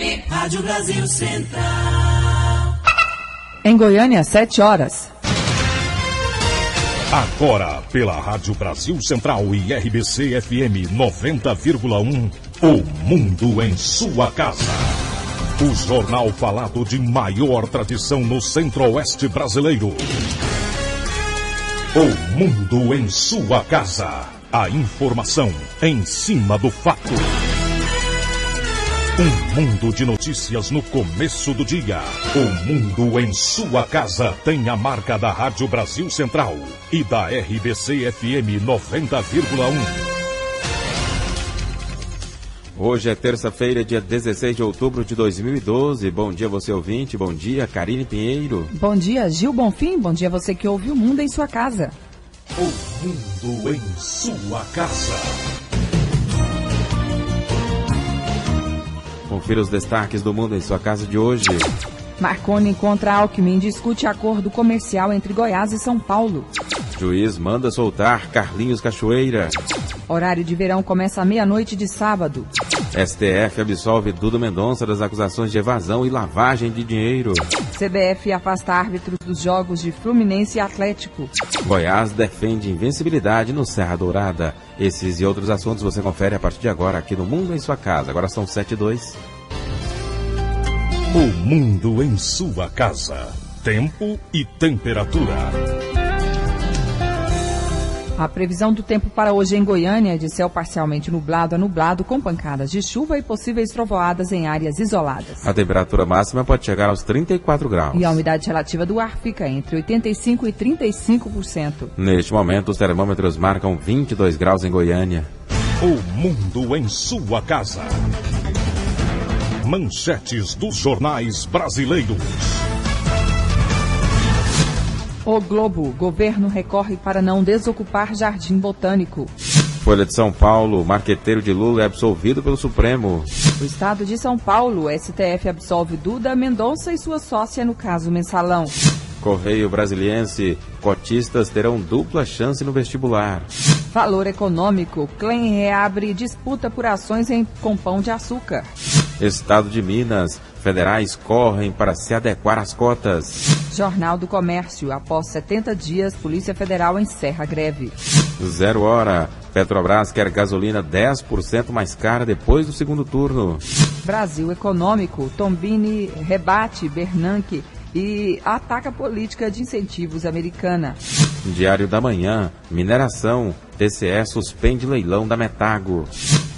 FM, Rádio Brasil Central. Em Goiânia, 7 horas. Agora, pela Rádio Brasil Central e RBC FM 90,1, o Mundo em Sua Casa. O jornal falado de maior tradição no Centro-Oeste brasileiro. O Mundo em Sua Casa. A informação em cima do fato. Um mundo de notícias no começo do dia. O Mundo em Sua Casa tem a marca da Rádio Brasil Central e da RBC FM 90,1. Hoje é terça-feira, dia 16 de outubro de 2012. Bom dia, você ouvinte. Bom dia, Karine Pinheiro. Bom dia, Gil Bonfim. Bom dia, você que ouve o Mundo em Sua Casa. O Mundo em Sua Casa. Confira os destaques do Mundo em Sua Casa de hoje. Marconi contra Alckmin discute acordo comercial entre Goiás e São Paulo. Juiz manda soltar Carlinhos Cachoeira. Horário de verão começa à meia-noite de sábado. STF absolve Duda Mendonça das acusações de evasão e lavagem de dinheiro. CBF afasta árbitros dos jogos de Fluminense e Atlético. Goiás defende invencibilidade no Serra Dourada. Esses e outros assuntos você confere a partir de agora aqui no Mundo em Sua Casa. Agora são 7h02. O Mundo em Sua Casa. Tempo e temperatura. A previsão do tempo para hoje em Goiânia é de céu parcialmente nublado a nublado, com pancadas de chuva e possíveis trovoadas em áreas isoladas. A temperatura máxima pode chegar aos 34 graus. E a umidade relativa do ar fica entre 85% e 35%. Neste momento, os termômetros marcam 22 graus em Goiânia. O Mundo em Sua Casa. Manchetes dos jornais brasileiros. O Globo, governo recorre para não desocupar Jardim Botânico. Folha de São Paulo, marqueteiro de Lula é absolvido pelo Supremo. O estado de São Paulo, STF absolve Duda Mendonça e sua sócia no caso Mensalão. Correio Brasiliense, cotistas terão dupla chance no vestibular. Valor econômico, Clem reabre disputa por ações com Pão de Açúcar. Estado de Minas, federais correm para se adequar às cotas. Jornal do Comércio, após 70 dias, Polícia Federal encerra a greve. 0 hora, Petrobras quer gasolina 10% mais cara depois do segundo turno. Brasil Econômico, Tombini rebate Bernanke e ataca a política de incentivos americana. Diário da Manhã, mineração, TCE suspende leilão da Metago.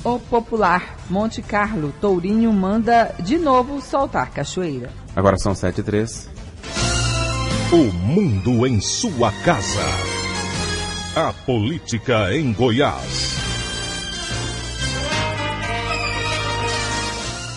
O Popular, Monte Carlo, Tourinho manda de novo soltar Cachoeira. Agora são 7h03. O Mundo em Sua Casa. A política em Goiás.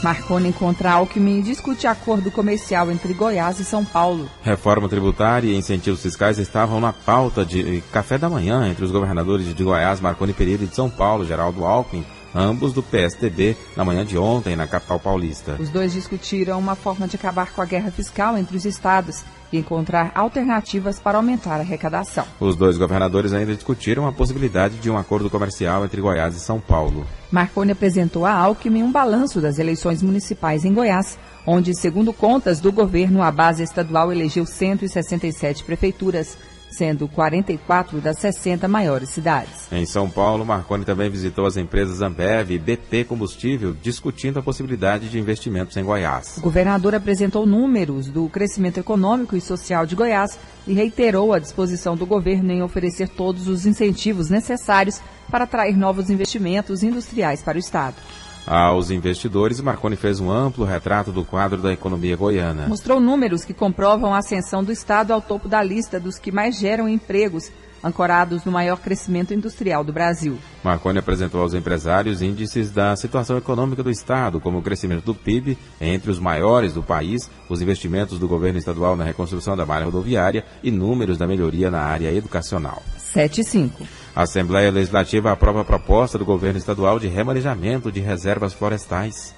Marconi contra Alckmin discute acordo comercial entre Goiás e São Paulo. Reforma tributária e incentivos fiscais estavam na pauta de café da manhã entre os governadores de Goiás, Marconi Perillo, e de São Paulo, Geraldo Alckmin, ambos do PSDB, na manhã de ontem, na capital paulista. Os dois discutiram uma forma de acabar com a guerra fiscal entre os estados e encontrar alternativas para aumentar a arrecadação. Os dois governadores ainda discutiram a possibilidade de um acordo comercial entre Goiás e São Paulo. Marconi apresentou a Alckmin um balanço das eleições municipais em Goiás, onde, segundo contas do governo, a base estadual elegeu 167 prefeituras, sendo 44 das 60 maiores cidades. Em São Paulo, Marconi também visitou as empresas Ambev e BP Combustível, discutindo a possibilidade de investimentos em Goiás. O governador apresentou números do crescimento econômico e social de Goiás e reiterou a disposição do governo em oferecer todos os incentivos necessários para atrair novos investimentos industriais para o estado. Aos investidores, Marconi fez um amplo retrato do quadro da economia goiana. Mostrou números que comprovam a ascensão do estado ao topo da lista dos que mais geram empregos, ancorados no maior crescimento industrial do Brasil. Marconi apresentou aos empresários índices da situação econômica do estado, como o crescimento do PIB, entre os maiores do país, os investimentos do governo estadual na reconstrução da malha rodoviária e números da melhoria na área educacional. 7h05. A Assembleia Legislativa aprova a proposta do governo estadual de remanejamento de reservas florestais.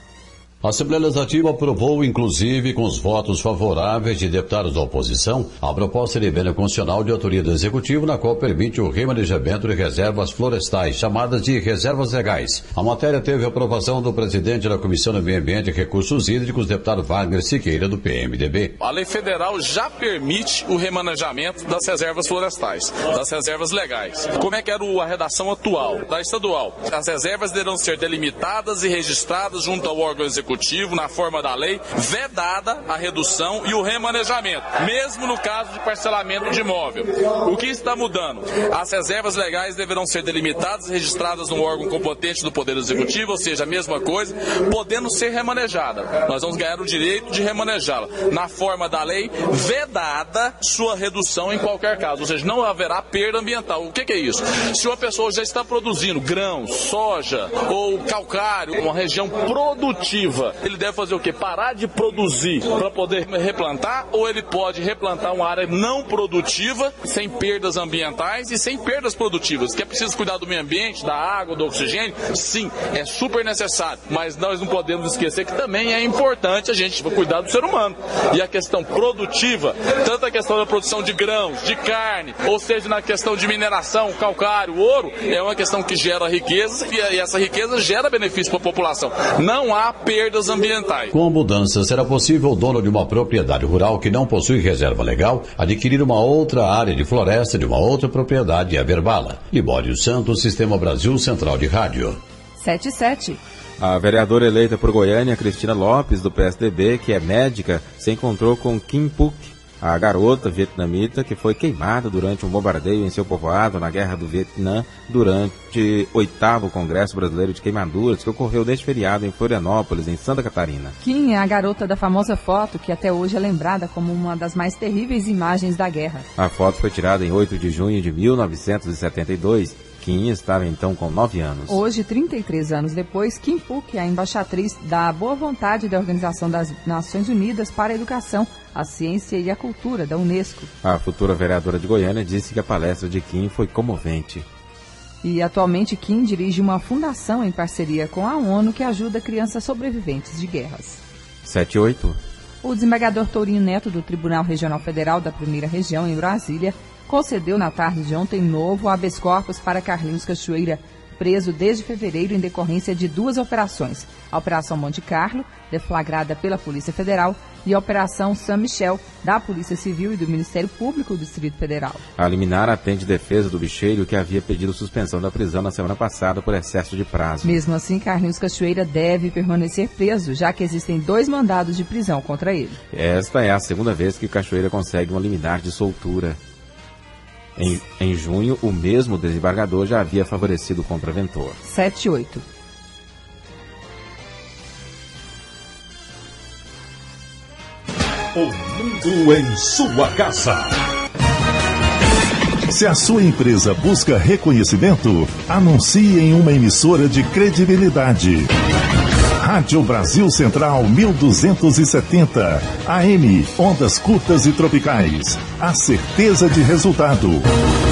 A Assembleia Legislativa aprovou, inclusive com os votos favoráveis de deputados da oposição, a proposta de emenda constitucional de autoria do Executivo, na qual permite o remanejamento de reservas florestais, chamadas de reservas legais. A matéria teve a aprovação do presidente da Comissão do Meio Ambiente e Recursos Hídricos, deputado Wagner Siqueira, do PMDB. A lei federal já permite o remanejamento das reservas florestais, das reservas legais. Como é que era a redação atual da estadual? As reservas deverão ser delimitadas e registradas junto ao órgão executivo na forma da lei, vedada a redução e o remanejamento, mesmo no caso de parcelamento de imóvel. O que está mudando? As reservas legais deverão ser delimitadas e registradas no órgão competente do Poder Executivo, ou seja, a mesma coisa, podendo ser remanejada. Nós vamos ganhar o direito de remanejá-la na forma da lei, vedada sua redução em qualquer caso, ou seja, não haverá perda ambiental. O que é isso? Se uma pessoa já está produzindo grãos, soja ou calcário, uma região produtiva, ele deve fazer o quê? Parar de produzir para poder replantar, ou ele pode replantar uma área não produtiva, sem perdas ambientais e sem perdas produtivas, que é preciso cuidar do meio ambiente, da água, do oxigênio? Sim, é super necessário, mas nós não podemos esquecer que também é importante a gente cuidar do ser humano. E a questão produtiva, tanto a questão da produção de grãos, de carne, ou seja, na questão de mineração, calcário, ouro, é uma questão que gera riqueza e essa riqueza gera benefício para a população. Não há perdas ambientais. Com a mudança, será possível o dono de uma propriedade rural que não possui reserva legal adquirir uma outra área de floresta de uma outra propriedade e averbá-la. Libório Santos, Sistema Brasil Central de Rádio. 7-7. A vereadora eleita por Goiânia, Cristina Lopes, do PSDB, que é médica, se encontrou com Kim Phuc, a garota vietnamita que foi queimada durante um bombardeio em seu povoado na Guerra do Vietnã durante o 8º Congresso Brasileiro de Queimaduras, que ocorreu neste feriado em Florianópolis, em Santa Catarina. Kim é a garota da famosa foto, que até hoje é lembrada como uma das mais terríveis imagens da guerra. A foto foi tirada em 8 de junho de 1972. Kim estava então com 9 anos. Hoje, 33 anos depois, Kim Phuc é a embaixatriz da boa vontade da Organização das Nações Unidas para a Educação, a Ciência e a Cultura, da Unesco. A futura vereadora de Goiânia disse que a palestra de Kim foi comovente. E atualmente Kim dirige uma fundação em parceria com a ONU que ajuda crianças sobreviventes de guerras. 7-8. O desembargador Tourinho Neto, do Tribunal Regional Federal da Primeira Região, em Brasília, concedeu na tarde de ontem novo habeas corpus para Carlinhos Cachoeira, preso desde fevereiro em decorrência de 2 operações. A Operação Monte Carlo, deflagrada pela Polícia Federal, e a Operação São Michel, da Polícia Civil e do Ministério Público do Distrito Federal. A liminar atende defesa do bicheiro, que havia pedido suspensão da prisão na semana passada por excesso de prazo. Mesmo assim, Carlinhos Cachoeira deve permanecer preso, já que existem 2 mandados de prisão contra ele. Esta é a segunda vez que Cachoeira consegue uma liminar de soltura. Em junho, o mesmo desembargador já havia favorecido o contraventor. 7-8. O mundo em sua casa. Se a sua empresa busca reconhecimento, anuncie em uma emissora de credibilidade. Rádio Brasil Central 1270, AM, ondas curtas e tropicais. A certeza de resultado.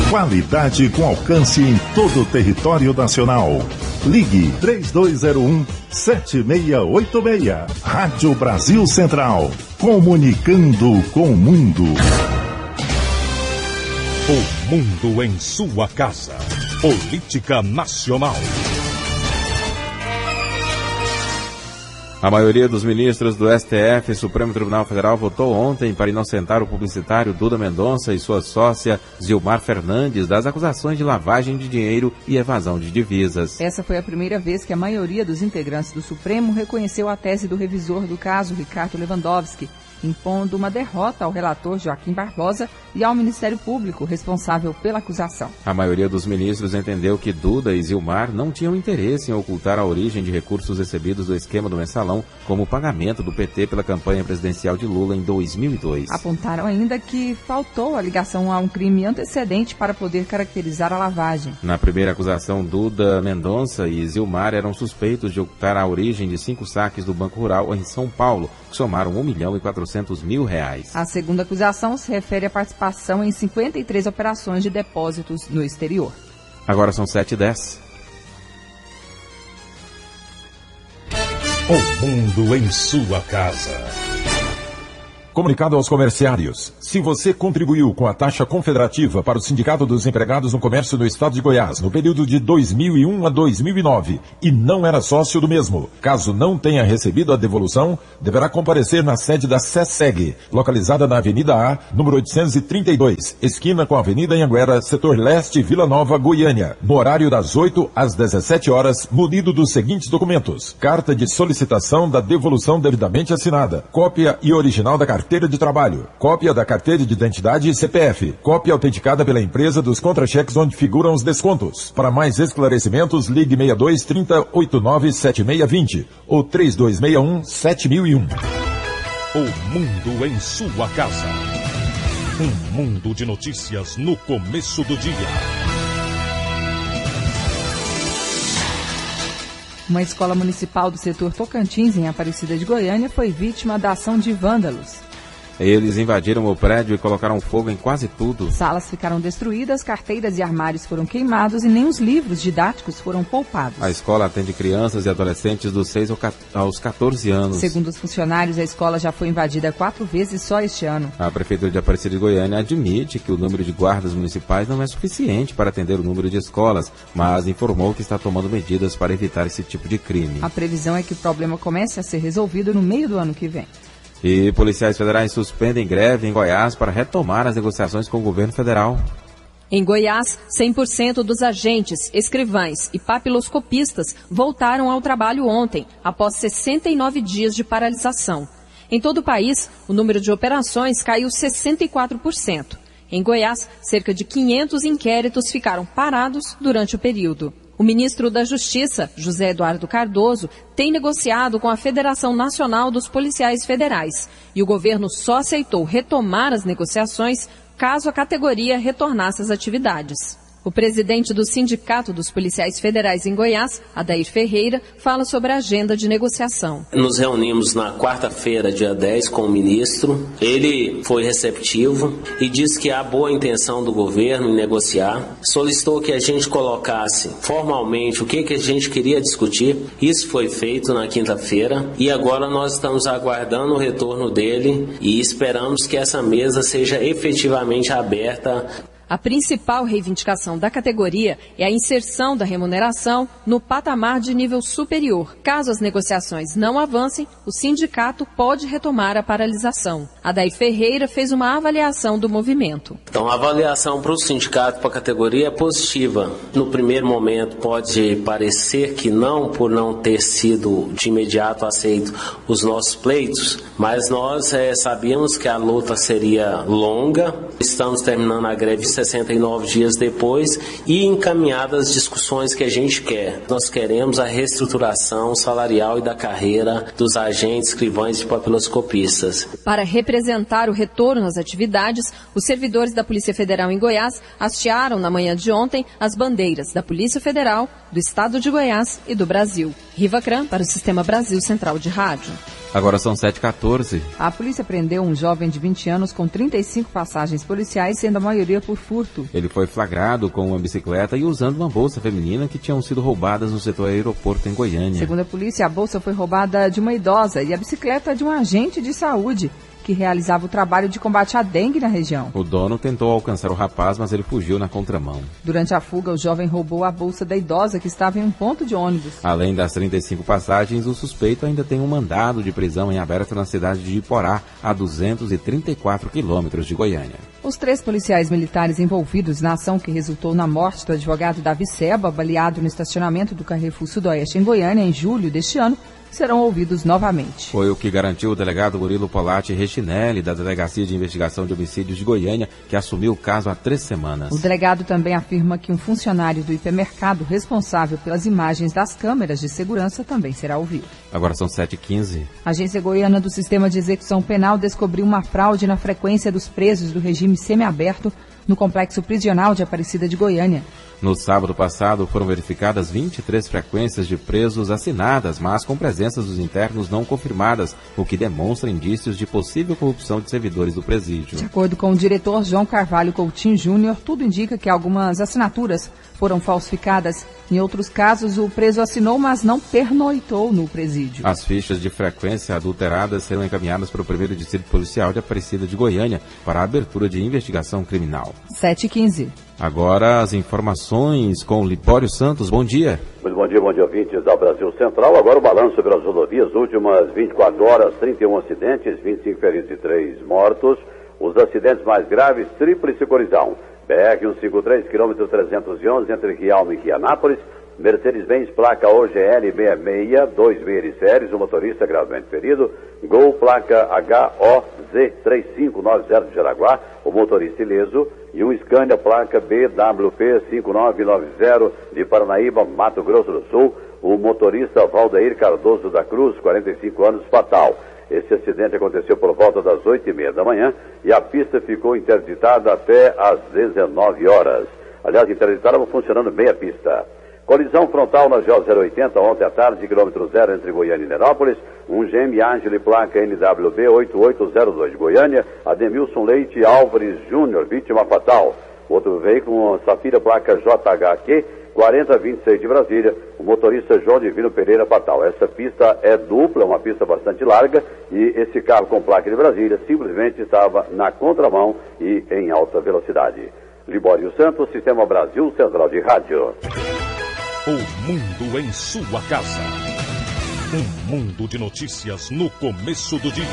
Qualidade com alcance em todo o território nacional. Ligue 3201-7686. Rádio Brasil Central. Comunicando com o mundo. O mundo em sua casa. Política nacional. A maioria dos ministros do STF, Supremo Tribunal Federal, votou ontem para inocentar o publicitário Duda Mendonça e sua sócia Zilmar Fernandes das acusações de lavagem de dinheiro e evasão de divisas. Essa foi a primeira vez que a maioria dos integrantes do Supremo reconheceu a tese do revisor do caso, Ricardo Lewandowski, impondo uma derrota ao relator Joaquim Barbosa e ao Ministério Público, responsável pela acusação. A maioria dos ministros entendeu que Duda e Zilmar não tinham interesse em ocultar a origem de recursos recebidos do esquema do mensalão como pagamento do PT pela campanha presidencial de Lula em 2002. Apontaram ainda que faltou a ligação a um crime antecedente para poder caracterizar a lavagem. Na primeira acusação, Duda Mendonça e Zilmar eram suspeitos de ocultar a origem de 5 saques do Banco Rural em São Paulo, que somaram R$1.400.000. A segunda acusação se refere à participação em 53 operações de depósitos no exterior. Agora são 7h10. O mundo em sua casa. Comunicado aos comerciários. Se você contribuiu com a taxa confederativa para o Sindicato dos Empregados no Comércio do Estado de Goiás no período de 2001 a 2009 e não era sócio do mesmo, caso não tenha recebido a devolução, deverá comparecer na sede da SESEG, localizada na Avenida A, número 832, esquina com a Avenida Anhanguera, setor leste, Vila Nova, Goiânia, no horário das 8 às 17 horas, munido dos seguintes documentos: carta de solicitação da devolução devidamente assinada, cópia e original da carteira de trabalho, cópia da carteira de identidade e CPF, cópia autenticada pela empresa dos contra-cheques onde figuram os descontos. Para mais esclarecimentos, ligue 62 30 89 7620 ou 3261 7001. O mundo em sua casa. Um mundo de notícias no começo do dia. Uma escola municipal do setor Tocantins, em Aparecida de Goiânia, foi vítima da ação de vândalos. Eles invadiram o prédio e colocaram fogo em quase tudo. Salas ficaram destruídas, carteiras e armários foram queimados e nem os livros didáticos foram poupados. A escola atende crianças e adolescentes dos 6 aos 14 anos. Segundo os funcionários, a escola já foi invadida 4 vezes só este ano. A Prefeitura de Aparecida de Goiânia admite que o número de guardas municipais não é suficiente para atender o número de escolas, mas informou que está tomando medidas para evitar esse tipo de crime. A previsão é que o problema comece a ser resolvido no meio do ano que vem. E policiais federais suspendem greve em Goiás para retomar as negociações com o governo federal. Em Goiás, 100% dos agentes, escrivães e papiloscopistas voltaram ao trabalho ontem, após 69 dias de paralisação. Em todo o país, o número de operações caiu 64%. Em Goiás, cerca de 500 inquéritos ficaram parados durante o período. O ministro da Justiça, José Eduardo Cardoso, tem negociado com a Federação Nacional dos Policiais Federais e o governo só aceitou retomar as negociações caso a categoria retornasse às atividades. O presidente do Sindicato dos Policiais Federais em Goiás, Adair Ferreira, fala sobre a agenda de negociação. Nos reunimos na quarta-feira, dia 10, com o ministro. Ele foi receptivo e disse que há boa intenção do governo em negociar. Solicitou que a gente colocasse formalmente o que a gente queria discutir. Isso foi feito na quinta-feira e agora nós estamos aguardando o retorno dele e esperamos que essa mesa seja efetivamente aberta. A principal reivindicação da categoria é a inserção da remuneração no patamar de nível superior. Caso as negociações não avancem, o sindicato pode retomar a paralisação. Adair Ferreira fez uma avaliação do movimento. Então, a avaliação para o sindicato, para a categoria, é positiva. No primeiro momento, pode parecer que não, por não ter sido de imediato aceito os nossos pleitos, mas nós sabíamos que a luta seria longa. Estamos terminando a greve 69 dias depois e encaminhadas as discussões que a gente quer. Nós queremos a reestruturação salarial e da carreira dos agentes, escrivães e papiloscopistas. Para representar o retorno às atividades, os servidores da Polícia Federal em Goiás hastearam na manhã de ontem as bandeiras da Polícia Federal, do Estado de Goiás e do Brasil. Riva Cram para o Sistema Brasil Central de Rádio. Agora são 7h14. A polícia prendeu um jovem de 20 anos com 35 passagens policiais, sendo a maioria por furto. Ele foi flagrado com uma bicicleta e usando uma bolsa feminina que tinham sido roubadas no setor aeroporto em Goiânia. Segundo a polícia, a bolsa foi roubada de uma idosa e a bicicleta de um agente de saúde que realizava o trabalho de combate à dengue na região. O dono tentou alcançar o rapaz, mas ele fugiu na contramão. Durante a fuga, o jovem roubou a bolsa da idosa que estava em um ponto de ônibus. Além das 35 passagens, o suspeito ainda tem um mandado de prisão em aberto na cidade de Iporá, a 234 quilômetros de Goiânia. Os 3 policiais militares envolvidos na ação que resultou na morte do advogado Davi Seba, baleado no estacionamento do Carrefour Sudoeste em Goiânia em julho deste ano, serão ouvidos novamente. Foi o que garantiu o delegado Murilo Polatti Rechinelli, da Delegacia de Investigação de Homicídios de Goiânia, que assumiu o caso há 3 semanas. O delegado também afirma que um funcionário do hipermercado responsável pelas imagens das câmeras de segurança também será ouvido. Agora são 7h15. A Agência Goiana do Sistema de Execução Penal descobriu uma fraude na frequência dos presos do regime semiaberto no complexo prisional de Aparecida de Goiânia. No sábado passado, foram verificadas 23 frequências de presos assinadas, mas com presenças dos internos não confirmadas, o que demonstra indícios de possível corrupção de servidores do presídio. De acordo com o diretor João Carvalho Coutinho Júnior, tudo indica que algumas assinaturas foram falsificadas Em outros casos, o preso assinou, mas não pernoitou no presídio. As fichas de frequência adulteradas serão encaminhadas para o 1º Distrito Policial de Aparecida de Goiânia para a abertura de investigação criminal. 7h15. Agora as informações com Libório Santos. Bom dia. Muito bom dia, ouvintes da Brasil Central. Agora o balanço pelas rodovias, últimas 24 horas, 31 acidentes, 25 feridos e 3 mortos. Os acidentes mais graves, tríplice colisão. BR-153, quilômetro 311, entre Rialma e Quianápolis. Mercedes-Benz, placa OGL 66, 2 séries, o motorista gravemente ferido. Gol, placa HOZ3590 de Jaraguá, o motorista ileso. E um Scania, placa BWP 5990 de Paranaíba, Mato Grosso do Sul, o motorista Valdeir Cardoso da Cruz, 45 anos, fatal. Esse acidente aconteceu por volta das 8h30 da manhã e a pista ficou interditada até às 19 horas. Aliás, interditada, funcionando bem a pista. Colisão frontal na GO 080 ontem à tarde, quilômetro 0 entre Goiânia e Nerópolis. Um GM Ángel placa NWB 8802 de Goiânia. Ademilson Leite Álvares Júnior, vítima fatal. Outro veículo, Safira, placa JHQ 4026 de Brasília. O motorista João Divino Pereira, fatal. Essa pista é dupla, uma pista bastante larga, e esse carro com placa de Brasília simplesmente estava na contramão e em alta velocidade. Libório Santos, Sistema Brasil Central de Rádio. O mundo em sua casa. Um mundo de notícias no começo do dia.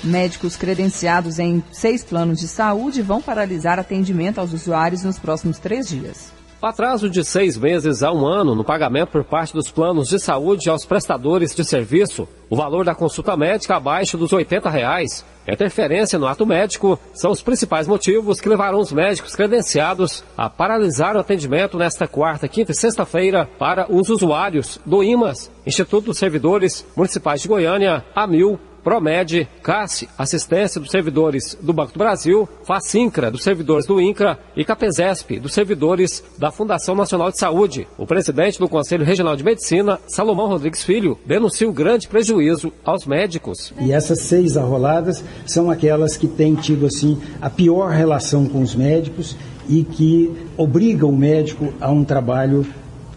Médicos credenciados em 6 planos de saúde vão paralisar atendimento aos usuários nos próximos 3 dias. O atraso de 6 meses a 1 ano no pagamento por parte dos planos de saúde aos prestadores de serviço, o valor da consulta médica abaixo dos R$ 80, a interferência no ato médico são os principais motivos que levarão os médicos credenciados a paralisar o atendimento nesta quarta, quinta e sexta-feira para os usuários do IMAS, Instituto dos Servidores Municipais de Goiânia, AMIL, Promed, CASSE, Assistência dos Servidores do Banco do Brasil, FACINCRA, dos servidores do INCRA e CAPESESP, dos servidores da Fundação Nacional de Saúde. O presidente do Conselho Regional de Medicina, Salomão Rodrigues Filho, denuncia o grande prejuízo aos médicos. E essas 6 arroladas são aquelas que têm tido assim a pior relação com os médicos e que obrigam o médico a um trabalho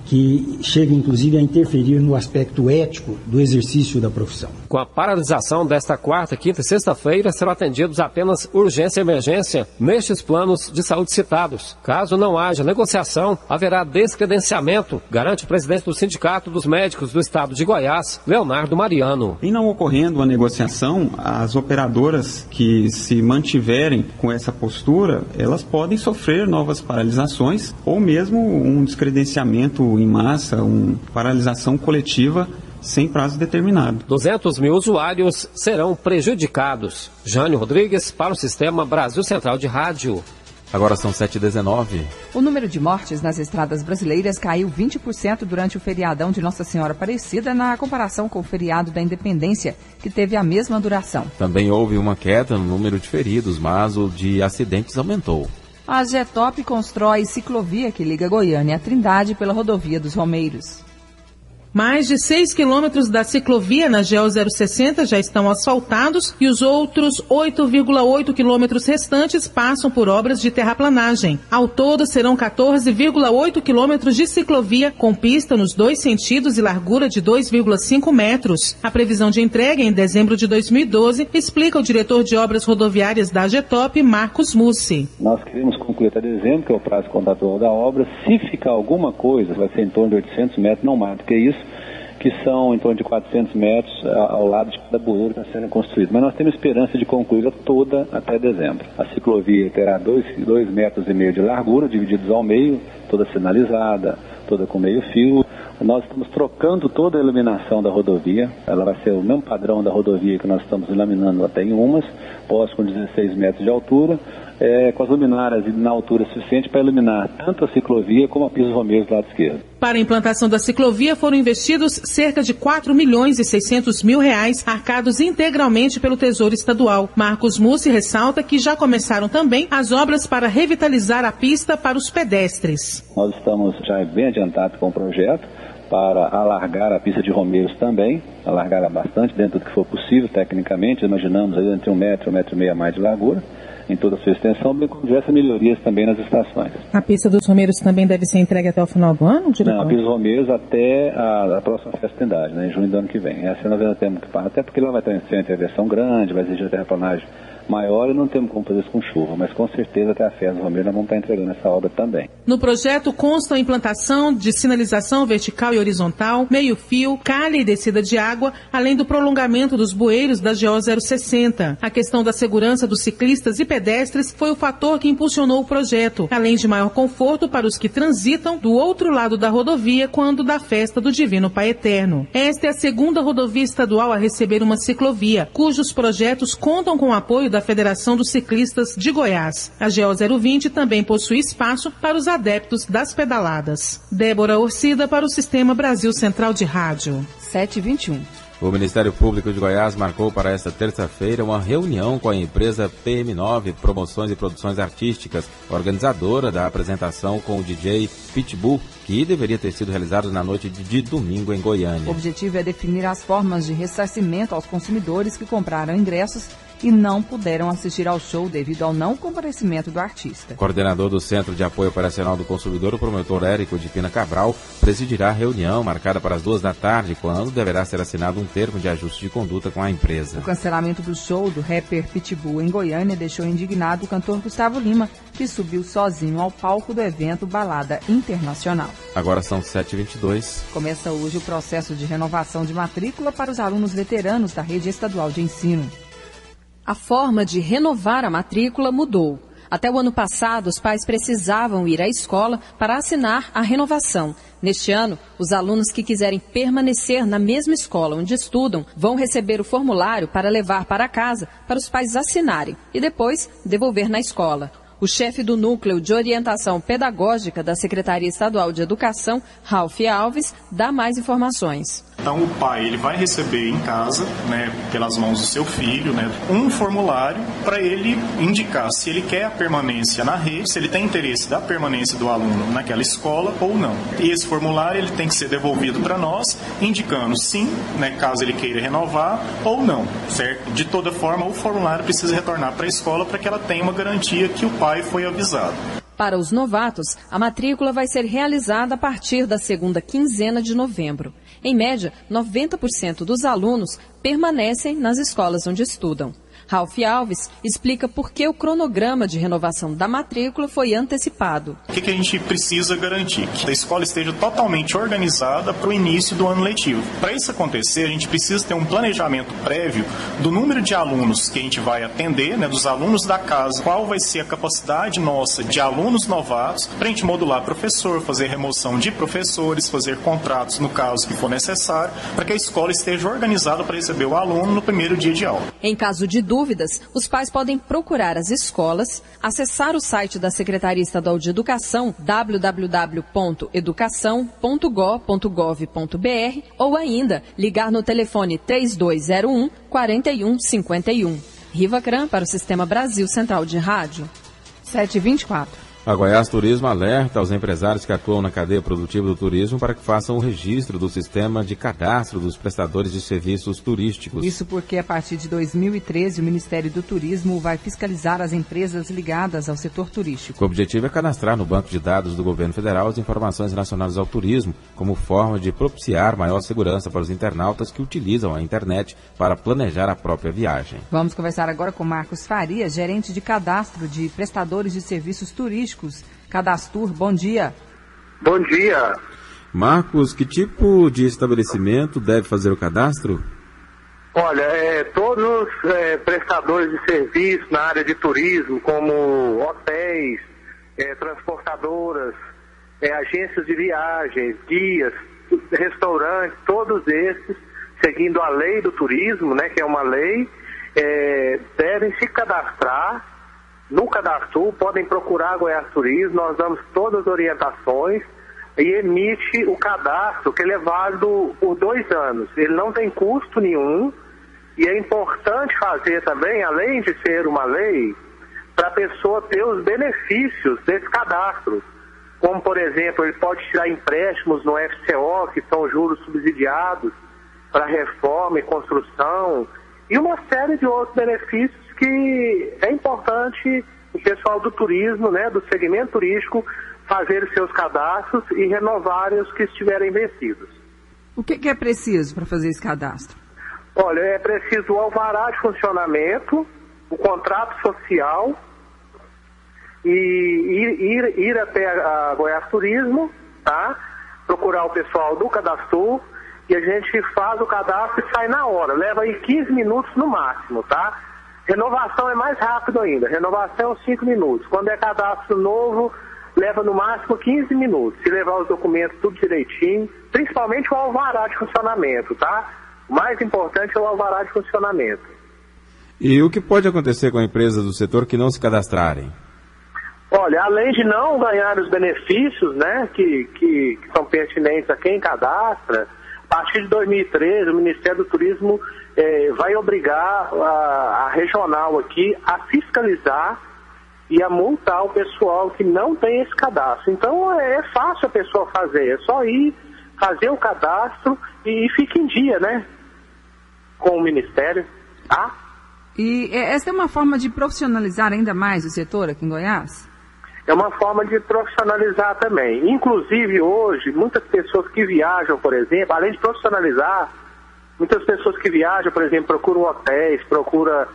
que chega inclusive a interferir no aspecto ético do exercício da profissão. Com a paralisação desta quarta, quinta e sexta-feira, serão atendidos apenas urgência e emergência nestes planos de saúde citados. Caso não haja negociação, haverá descredenciamento, garante o presidente do Sindicato dos Médicos do Estado de Goiás, Leonardo Mariano. Em não ocorrendo a negociação, as operadoras que se mantiverem com essa postura, elas podem sofrer novas paralisações ou mesmo um descredenciamento em massa, uma paralisação coletiva sem prazo determinado. 200 mil usuários serão prejudicados. Jânio Rodrigues para o Sistema Brasil Central de Rádio. Agora são 7h19. O número de mortes nas estradas brasileiras caiu 20% durante o feriadão de Nossa Senhora Aparecida na comparação com o feriado da Independência, que teve a mesma duração. Também houve uma queda no número de feridos, mas o de acidentes aumentou. A Getop constrói ciclovia que liga Goiânia à Trindade pela rodovia dos Romeiros. Mais de 6 quilômetros da ciclovia na GO 060 já estão asfaltados e os outros 8,8 quilômetros restantes passam por obras de terraplanagem. Ao todo, serão 14,8 quilômetros de ciclovia com pista nos 2 sentidos e largura de 2,5 metros. A previsão de entrega em dezembro de 2012, explica o diretor de obras rodoviárias da Getop, Marcos Mussi. Nós queremos concluir até dezembro, que é o prazo contratual da obra. Se ficar alguma coisa, vai ser em torno de 800 metros, não mais do que isso, que são em torno de 400 metros ao lado de cada bueiro que está sendo construído. Mas nós temos esperança de concluí-la toda até dezembro. A ciclovia terá 2,5 metros de largura, divididos ao meio, toda sinalizada, toda com meio fio. Nós estamos trocando toda a iluminação da rodovia. Ela vai ser o mesmo padrão da rodovia que nós estamos iluminando até em Umas, postes com 16 metros de altura, com as luminárias na altura suficiente para iluminar tanto a ciclovia como a Pisos Romeiros do lado esquerdo. Para a implantação da ciclovia foram investidos cerca de R$4.600.000, arcados integralmente pelo Tesouro Estadual. Marcos Mussi ressalta que já começaram também as obras para revitalizar a pista para os pedestres. Nós estamos já bem adiantados com o projeto para alargar a pista de Romeiros também, alargar bastante dentro do que for possível, tecnicamente. Imaginamos aí entre 1 metro, 1,5 metro a mais de largura em toda a sua extensão, bem como diversas melhorias também nas estações. A pista dos Romeiros também deve ser entregue até o final do ano, diretor? Não, a pista dos Romeiros até a próxima festa da Trindade, né, em junho do ano que vem. Essa nós ainda temos que parar, até porque lá vai ter uma intervenção grande, vai exigir a terraplanagem maior e não temos como fazer isso com chuva, mas com certeza até a festa dos Romeiros nós vamos estar entregando essa obra também. No projeto consta a implantação de sinalização vertical e horizontal, meio-fio, calha e descida de água, além do prolongamento dos bueiros da GO 060. A questão da segurança dos ciclistas e pedestres foi o fator que impulsionou o projeto, além de maior conforto para os que transitam do outro lado da rodovia quando da festa do Divino Pai Eterno. Esta é a segunda rodovia estadual a receber uma ciclovia, cujos projetos contam com o apoio da Federação dos Ciclistas de Goiás. A GO 020 também possui espaço para os adeptos das pedaladas. Débora Orcida para o Sistema Brasil Central de Rádio. 7h21. O Ministério Público de Goiás marcou para esta terça-feira uma reunião com a empresa PM9 Promoções e Produções Artísticas, organizadora da apresentação com o DJ Pitbull, que deveria ter sido realizado na noite de domingo em Goiânia. O objetivo é definir as formas de ressarcimento aos consumidores que compraram ingressos e não puderam assistir ao show devido ao não comparecimento do artista. Coordenador do Centro de Apoio Operacional do Consumidor, o promotor Érico de Pina Cabral, presidirá a reunião marcada para as 2 da tarde, quando deverá ser assinado um termo de ajuste de conduta com a empresa. O cancelamento do show do rapper Pitbull em Goiânia deixou indignado o cantor Gustavo Lima, que subiu sozinho ao palco do evento Balada Internacional. Agora são 7h22. Começa hoje o processo de renovação de matrícula para os alunos veteranos da rede estadual de ensino. A forma de renovar a matrícula mudou. Até o ano passado, os pais precisavam ir à escola para assinar a renovação. Neste ano, os alunos que quiserem permanecer na mesma escola onde estudam vão receber o formulário para levar para casa para os pais assinarem e depois devolver na escola. O chefe do Núcleo de Orientação Pedagógica da Secretaria Estadual de Educação, Ralph Alves, dá mais informações. Então o pai ele vai receber em casa, pelas mãos do seu filho, um formulário para ele indicar se ele quer a permanência na rede, se ele tem interesse da permanência do aluno naquela escola ou não. E esse formulário ele tem que ser devolvido para nós, indicando sim, caso ele queira renovar ou não, certo? De toda forma, o formulário precisa retornar para a escola para que ela tenha uma garantia que o pai foi avisado. Para os novatos, a matrícula vai ser realizada a partir da segunda quinzena de novembro. Em média, 90% dos alunos permanecem nas escolas onde estudam. Ralph Alves explica por que o cronograma de renovação da matrícula foi antecipado. O que a gente precisa garantir? Que a escola esteja totalmente organizada para o início do ano letivo. Para isso acontecer, a gente precisa ter um planejamento prévio do número de alunos que a gente vai atender, dos alunos da casa, qual vai ser a capacidade nossa de alunos novatos, para a gente modular professor, fazer remoção de professores, fazer contratos no caso que for necessário, para que a escola esteja organizada para receber o aluno no primeiro dia de aula. Em caso de dúvidas, os pais podem procurar as escolas, acessar o site da Secretaria Estadual de Educação, www.educação.go.gov.br, ou ainda ligar no telefone 3201-4151. Riva Cran para o Sistema Brasil Central de Rádio. 7h24. A Goiás Turismo alerta aos empresários que atuam na cadeia produtiva do turismo para que façam o registro do sistema de cadastro dos prestadores de serviços turísticos. Isso porque, a partir de 2013, o Ministério do Turismo vai fiscalizar as empresas ligadas ao setor turístico. O objetivo é cadastrar no banco de dados do governo federal as informações relacionadas ao turismo, como forma de propiciar maior segurança para os internautas que utilizam a internet para planejar a própria viagem. Vamos conversar agora com Marcos Faria, gerente de cadastro de prestadores de serviços turísticos. Cadastur, bom dia. Bom dia. Marcos, que tipo de estabelecimento deve fazer o cadastro? Olha, todos os prestadores de serviço na área de turismo, como hotéis, transportadoras, agências de viagens, guias, restaurantes, todos esses, seguindo a lei do turismo, que é uma lei, devem se cadastrar. No cadastro, podem procurar a Goiás Turismo, nós damos todas as orientações e emite o cadastro, que ele é válido por 2 anos. Ele não tem custo nenhum e é importante fazer também, além de ser uma lei, para a pessoa ter os benefícios desse cadastro. Como, por exemplo, ele pode tirar empréstimos no FCO, que são juros subsidiados. para reforma e construção e uma série de outros benefícios que é importante o pessoal do turismo, né, do segmento turístico, fazer os seus cadastros e renovarem os que estiverem vencidos. O que é preciso para fazer esse cadastro? Olha, é preciso o alvará de funcionamento, o contrato social e ir até a Goiás Turismo, tá? Procurar o pessoal do Cadastro e a gente faz o cadastro e sai na hora. Leva aí 15 minutos no máximo, tá? Renovação é mais rápido ainda. Renovação é 5 minutos. Quando é cadastro novo, leva no máximo 15 minutos. Se levar os documentos tudo direitinho, principalmente o alvará de funcionamento, tá? O mais importante é o alvará de funcionamento. E o que pode acontecer com a empresa do setor que não se cadastrarem? Olha, além de não ganhar os benefícios, né, que são pertinentes a quem cadastra, a partir de 2013 o Ministério do Turismo vai obrigar a regional aqui a fiscalizar e a multar o pessoal que não tem esse cadastro. Então é fácil a pessoa fazer, é só ir fazer o cadastro e fica em dia, né, com o Ministério, tá? E essa é uma forma de profissionalizar ainda mais o setor aqui em Goiás? É uma forma de profissionalizar também. Inclusive hoje, muitas pessoas que viajam, por exemplo, além de profissionalizar, muitas pessoas que viajam, por exemplo, procuram hotéis, procuram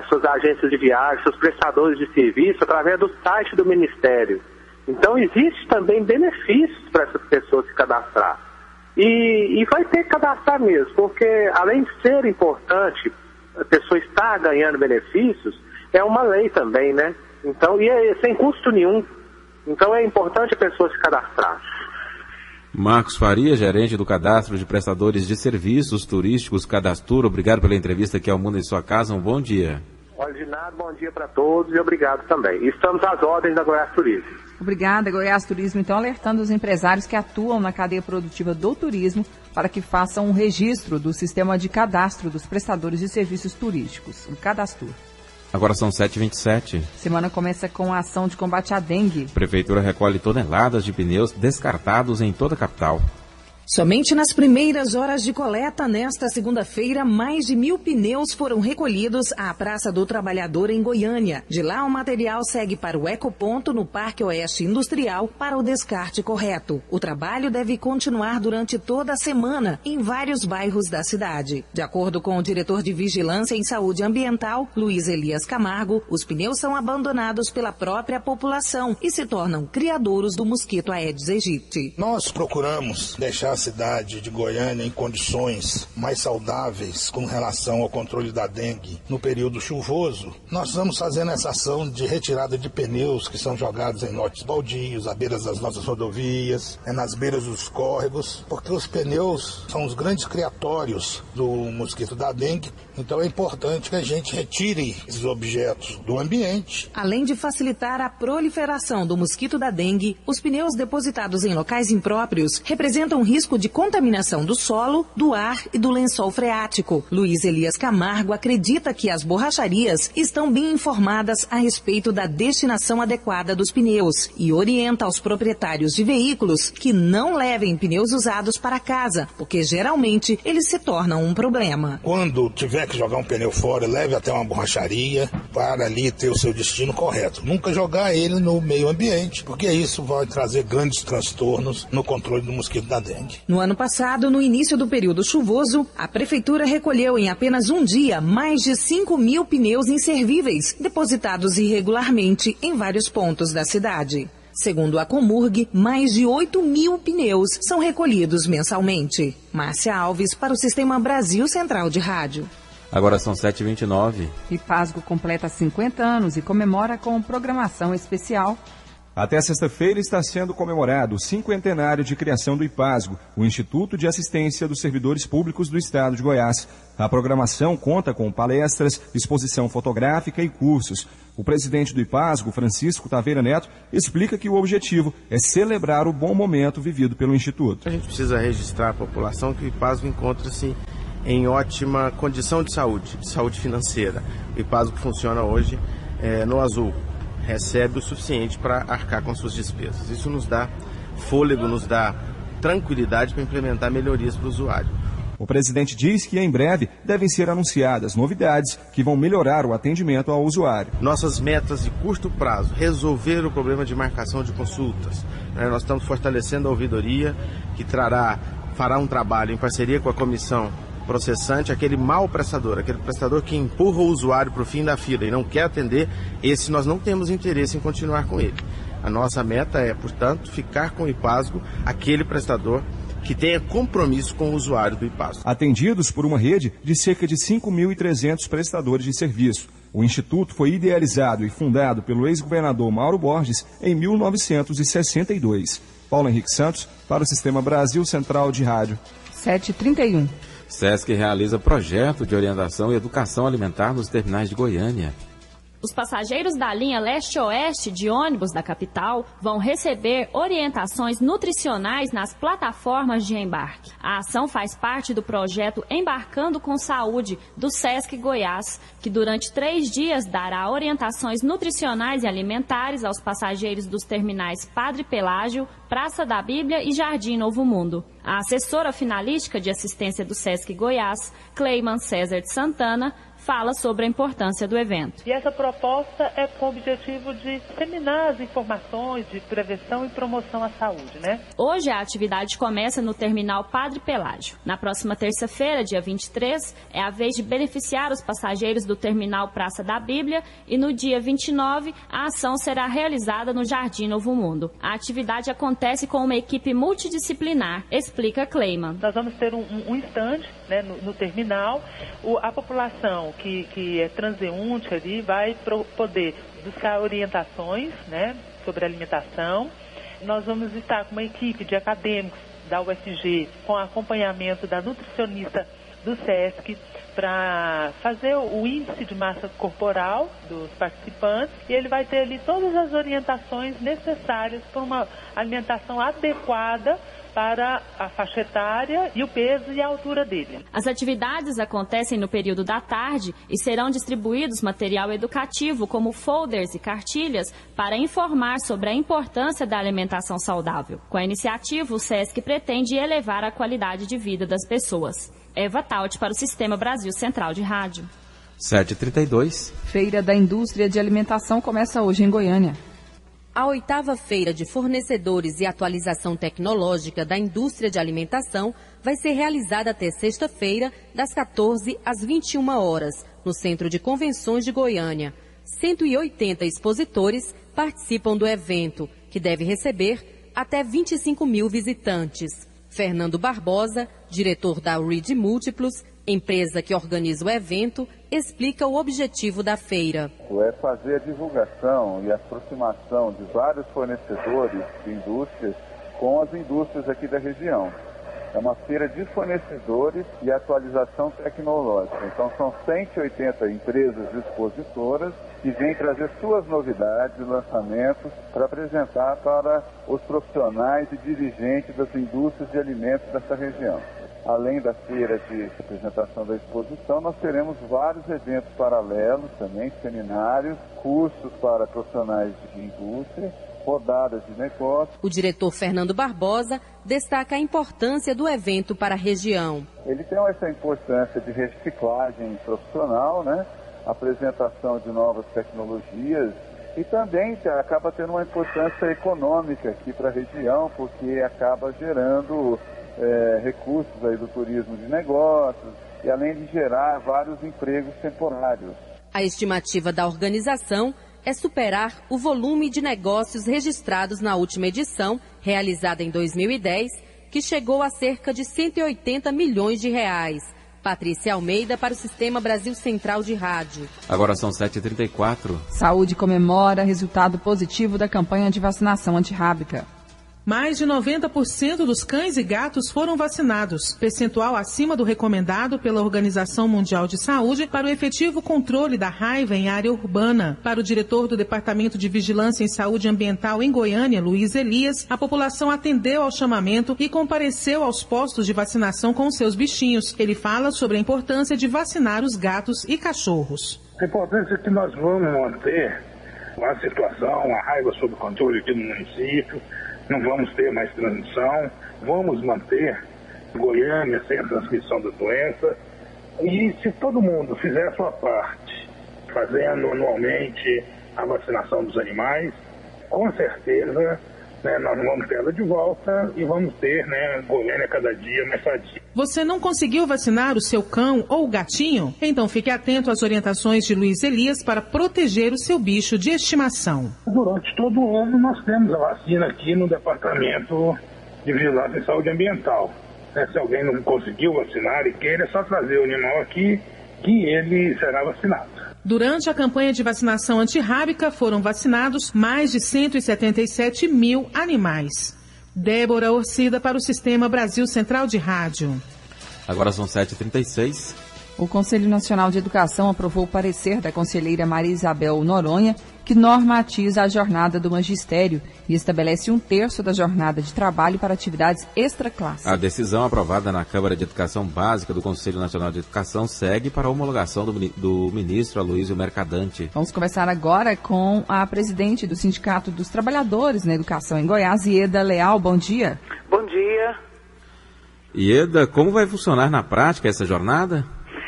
suas agências de viagem, seus prestadores de serviço através do site do Ministério. Então existe também benefícios para essas pessoas se cadastrar. E vai ter que cadastrar mesmo, porque além de ser importante a pessoa estar ganhando benefícios, é uma lei também, né? Então, e é sem custo nenhum. Então é importante a pessoa se cadastrar. Marcos Faria, gerente do Cadastro de Prestadores de Serviços Turísticos Cadastro, obrigado pela entrevista aqui ao Mundo em Sua Casa, um bom dia. Olha, de nada, bom dia para todos e obrigado também. Estamos às ordens da Goiás Turismo. Obrigada, Goiás Turismo, então alertando os empresários que atuam na cadeia produtiva do turismo para que façam um registro do sistema de cadastro dos prestadores de serviços turísticos, o Cadastro. Agora são 7h27. Semana começa com a ação de combate à dengue. Prefeitura recolhe toneladas de pneus descartados em toda a capital. Somente nas primeiras horas de coleta, nesta segunda-feira, mais de 1.000 pneus foram recolhidos à Praça do Trabalhador, em Goiânia. De lá, o material segue para o Ecoponto, no Parque Oeste Industrial, para o descarte correto. O trabalho deve continuar durante toda a semana, em vários bairros da cidade. De acordo com o diretor de Vigilância em Saúde Ambiental, Luiz Elias Camargo, os pneus são abandonados pela própria população e se tornam criadouros do mosquito Aedes aegypti. Nós procuramos deixar a cidade de Goiânia em condições mais saudáveis com relação ao controle da dengue no período chuvoso. Nós estamos fazendo essa ação de retirada de pneus que são jogados em lotes baldios, à beira das nossas rodovias, nas beiras dos córregos, porque os pneus são os grandes criatórios do mosquito da dengue. Então é importante que a gente retire esses objetos do ambiente. Além de facilitar a proliferação do mosquito da dengue, os pneus depositados em locais impróprios representam risco de contaminação do solo, do ar e do lençol freático. Luiz Elias Camargo acredita que as borracharias estão bem informadas a respeito da destinação adequada dos pneus e orienta aos proprietários de veículos que não levem pneus usados para casa, porque geralmente eles se tornam um problema. Quando tiver que jogar um pneu fora, leve até uma borracharia para ali ter o seu destino correto. Nunca jogar ele no meio ambiente, porque isso vai trazer grandes transtornos no controle do mosquito da dengue. No ano passado, no início do período chuvoso, a Prefeitura recolheu em apenas um dia mais de 5.000 pneus inservíveis, depositados irregularmente em vários pontos da cidade. Segundo a Comurg, mais de 8.000 pneus são recolhidos mensalmente. Márcia Alves, para o Sistema Brasil Central de Rádio. Agora são 7h29. IPASGO completa 50 anos e comemora com programação especial. Até sexta-feira está sendo comemorado o 50º de criação do IPASGO, o Instituto de Assistência dos Servidores Públicos do Estado de Goiás. A programação conta com palestras, exposição fotográfica e cursos. O presidente do IPASGO, Francisco Taveira Neto, explica que o objetivo é celebrar o bom momento vivido pelo Instituto. A gente precisa registrar a população que o IPASGO encontra-se em ótima condição de saúde financeira. O IPASGO funciona hoje no azul. Recebe o suficiente para arcar com suas despesas. Isso nos dá fôlego, nos dá tranquilidade para implementar melhorias para o usuário. O presidente diz que em breve devem ser anunciadas novidades que vão melhorar o atendimento ao usuário. Nossas metas de curto prazo, resolver o problema de marcação de consultas. Nós estamos fortalecendo a ouvidoria, que fará um trabalho em parceria com a comissão processante, aquele mau prestador, aquele prestador que empurra o usuário para o fim da fila e não quer atender, esse nós não temos interesse em continuar com ele. A nossa meta é, portanto, ficar com o IPASGO, aquele prestador que tenha compromisso com o usuário do IPASGO. Atendidos por uma rede de cerca de 5.300 prestadores de serviço. O Instituto foi idealizado e fundado pelo ex-governador Mauro Borges em 1962. Paulo Henrique Santos, para o Sistema Brasil Central de Rádio. 7h31. SESC realiza projeto de orientação e educação alimentar nos terminais de Goiânia. Os passageiros da linha leste-oeste de ônibus da capital vão receber orientações nutricionais nas plataformas de embarque. A ação faz parte do projeto Embarcando com Saúde, do SESC Goiás, que durante 3 dias dará orientações nutricionais e alimentares aos passageiros dos terminais Padre Pelágio, Praça da Bíblia e Jardim Novo Mundo. A assessora finalística de assistência do SESC Goiás, Cleiman César de Santana, fala sobre a importância do evento. E essa proposta é com o objetivo de disseminar as informações de prevenção e promoção à saúde, né? Hoje a atividade começa no terminal Padre Pelágio. Na próxima terça-feira, dia 23, é a vez de beneficiar os passageiros do terminal Praça da Bíblia e no dia 29 a ação será realizada no Jardim Novo Mundo. A atividade acontece com uma equipe multidisciplinar, explica Cleiman. Nós vamos ter um stand, né, no terminal. A população que é transeunte ali vai poder buscar orientações, né, sobre alimentação. Nós vamos estar com uma equipe de acadêmicos da UFG com acompanhamento da nutricionista do SESC para fazer o índice de massa corporal dos participantes, e ele vai ter ali todas as orientações necessárias para uma alimentação adequada para a faixa etária e o peso e a altura dele. As atividades acontecem no período da tarde e serão distribuídos material educativo como folders e cartilhas para informar sobre a importância da alimentação saudável. Com a iniciativa, o SESC pretende elevar a qualidade de vida das pessoas. Eva Taut para o Sistema Brasil Central de Rádio. 7h32. Feira da Indústria de Alimentação começa hoje em Goiânia. A 8ª Feira de Fornecedores e Atualização Tecnológica da Indústria de Alimentação vai ser realizada até sexta-feira, das 14 às 21 horas, no Centro de Convenções de Goiânia. 180 expositores participam do evento, que deve receber até 25 mil visitantes. Fernando Barbosa, diretor da Reed Múltiplos, empresa que organiza o evento, explica o objetivo da feira. É fazer a divulgação e a aproximação de vários fornecedores de indústrias com as indústrias aqui da região. É uma feira de fornecedores e atualização tecnológica. Então são 180 empresas expositoras que vêm trazer suas novidades e lançamentos para apresentar para os profissionais e dirigentes das indústrias de alimentos dessa região. Além da feira de apresentação da exposição, nós teremos vários eventos paralelos também, seminários, cursos para profissionais de indústria, rodadas de negócio. O diretor Fernando Barbosa destaca a importância do evento para a região. Ele tem essa importância de reciclagem profissional, né? Apresentação de novas tecnologias e também acaba tendo uma importância econômica aqui para a região, porque acaba gerando recursos aí do turismo de negócios e além de gerar vários empregos temporários. A estimativa da organização é superar o volume de negócios registrados na última edição, realizada em 2010, que chegou a cerca de 180 milhões de reais. Patrícia Almeida para o Sistema Brasil Central de Rádio. Agora são 7h34. Saúde comemora resultado positivo da campanha de vacinação antirrábica. Mais de 90% dos cães e gatos foram vacinados, percentual acima do recomendado pela Organização Mundial de Saúde para o efetivo controle da raiva em área urbana. Para o diretor do Departamento de Vigilância em Saúde Ambiental em Goiânia, Luiz Elias, a população atendeu ao chamamento e compareceu aos postos de vacinação com seus bichinhos. Ele fala sobre a importância de vacinar os gatos e cachorros. A importância é que nós vamos manter a situação, a raiva sob controle aqui no município. Não vamos ter mais transmissão, vamos manter Goiânia, sem a transmissão da doença. E se todo mundo fizer a sua parte, fazendo anualmente a vacinação dos animais, com certeza, né, nós vamos ter ela de volta e vamos ter, né, Goiânia cada dia mais sadia. Você não conseguiu vacinar o seu cão ou gatinho? Então fique atento às orientações de Luiz Elias para proteger o seu bicho de estimação. Durante todo o ano nós temos a vacina aqui no Departamento de Vigilância e Saúde Ambiental. Se alguém não conseguiu vacinar e queira, é só trazer o animal aqui que ele será vacinado. Durante a campanha de vacinação antirrábica, foram vacinados mais de 177 mil animais. Débora Orcida para o Sistema Brasil Central de Rádio. Agora são 7h36. O Conselho Nacional de Educação aprovou o parecer da conselheira Maria Isabel Noronha, que normatiza a jornada do magistério e estabelece 1/3 da jornada de trabalho para atividades extraclasse. A decisão aprovada na Câmara de Educação Básica do Conselho Nacional de Educação segue para a homologação do ministro Aloysio Mercadante. Vamos conversar agora com a presidente do Sindicato dos Trabalhadores na Educação em Goiás, Ieda Leal. Bom dia. Bom dia. Ieda, como vai funcionar na prática essa jornada?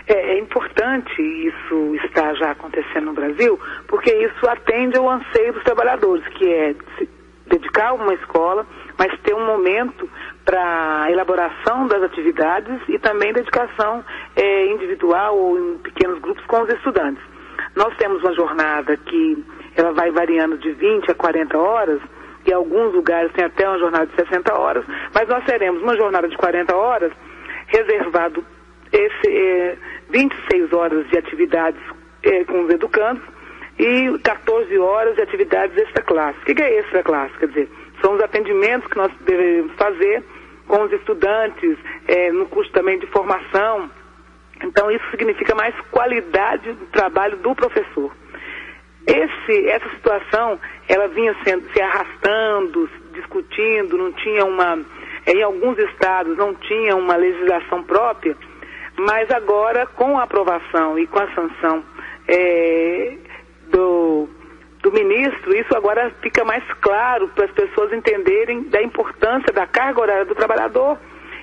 É importante isso estar já acontecendo no Brasil, porque isso atende ao anseio dos trabalhadores, que é se dedicar a uma escola, mas ter um momento para elaboração das atividades e também dedicação individual ou em pequenos grupos com os estudantes. Nós temos uma jornada que ela vai variando de 20 a 40 horas, e alguns lugares tem até uma jornada de 60 horas, mas nós teremos uma jornada de 40 horas reservado 26 horas de atividades com os educandos e 14 horas de atividades extra-classe. O que é extra-classe? Quer dizer, são os atendimentos que nós devemos fazer com os estudantes, no curso também de formação. Então, isso significa mais qualidade do trabalho do professor. Essa situação, ela vinha se arrastando, discutindo, não tinha em alguns estados não tinha uma legislação própria, mas agora, com a aprovação e com a sanção do ministro, isso agora fica mais claro para as pessoas entenderem da importância da carga horária do trabalhador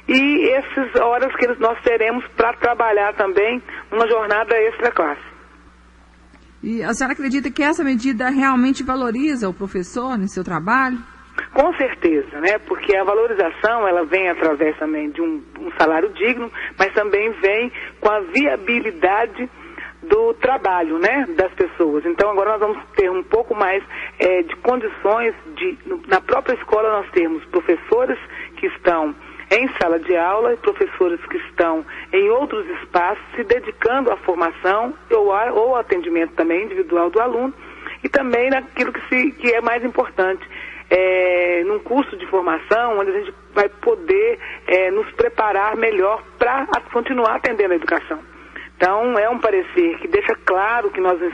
e essas horas que nós teremos para trabalhar também uma jornada extra-classe. E a senhora acredita que essa medida realmente valoriza o professor no seu trabalho? Com certeza, né? Porque a valorização, ela vem através também de um salário digno, mas também vem com a viabilidade do trabalho, né, das pessoas. Então agora nós vamos ter um pouco mais de condições na própria escola nós temos professores que estão em sala de aula e professores que estão em outros espaços se dedicando à formação ou ao atendimento também individual do aluno e também naquilo que é mais importante, num curso de formação onde a gente vai poder nos preparar melhor para continuar atendendo a educação. Então é um parecer que deixa claro que nós não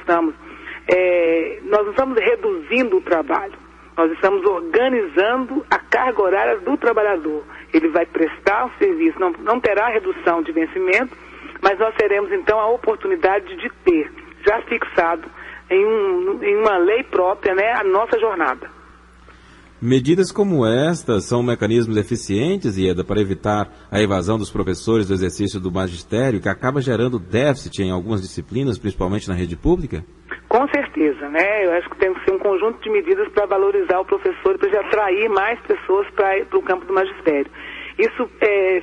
estamos reduzindo o trabalho, nós estamos organizando a carga horária do trabalhador. Ele vai prestar o serviço, não terá redução de vencimento, mas nós teremos então a oportunidade de ter, já fixado em uma lei própria, né, a nossa jornada. Medidas como estas são mecanismos eficientes, Ieda, para evitar a evasão dos professores do exercício do magistério, que acaba gerando déficit em algumas disciplinas, principalmente na rede pública? Com certeza, né? Eu acho que tem que ser um conjunto de medidas para valorizar o professor e para atrair mais pessoas para o campo do magistério. Isso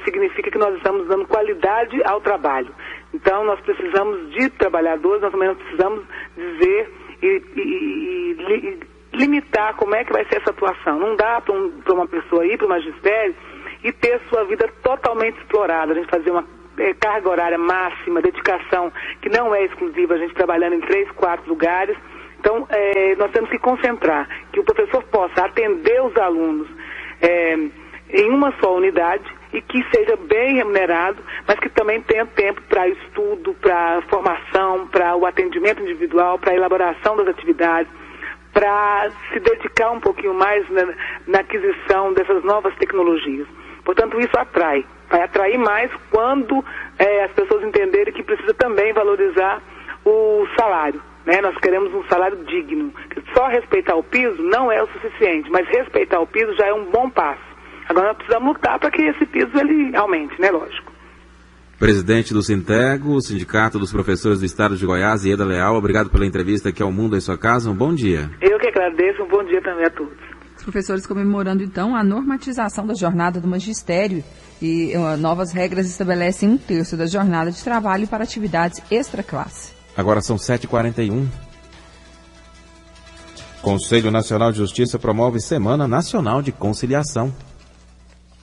significa que nós estamos dando qualidade ao trabalho. Então, nós precisamos de trabalhadores, nós também precisamos dizer e limitar como é que vai ser essa atuação. Não dá para uma pessoa ir para o magistério e ter sua vida totalmente explorada. A gente fazer uma carga horária máxima, dedicação que não é exclusiva, a gente trabalhando em 3, 4 lugares. Então, nós temos que concentrar, que o professor possa atender os alunos em uma só unidade e que seja bem remunerado, mas que também tenha tempo para estudo, para formação, para o atendimento individual, para a elaboração das atividades, para se dedicar um pouquinho mais na aquisição dessas novas tecnologias. Portanto, isso vai atrair mais quando as pessoas entenderem que precisa também valorizar o salário, né? Nós queremos um salário digno. Só respeitar o piso não é o suficiente, mas respeitar o piso já é um bom passo. Agora nós precisamos lutar para que esse piso ele aumente, né, lógico. Presidente do Sintego, Sindicato dos Professores do Estado de Goiás, Ieda Leal, obrigado pela entrevista aqui ao Mundo em Sua Casa. Um bom dia. Eu que agradeço, um bom dia também a todos. Os professores comemorando, então, a normatização da jornada do magistério e novas regras estabelecem 1/3 da jornada de trabalho para atividades extra-classe. Agora são 7h41. Conselho Nacional de Justiça promove Semana Nacional de Conciliação.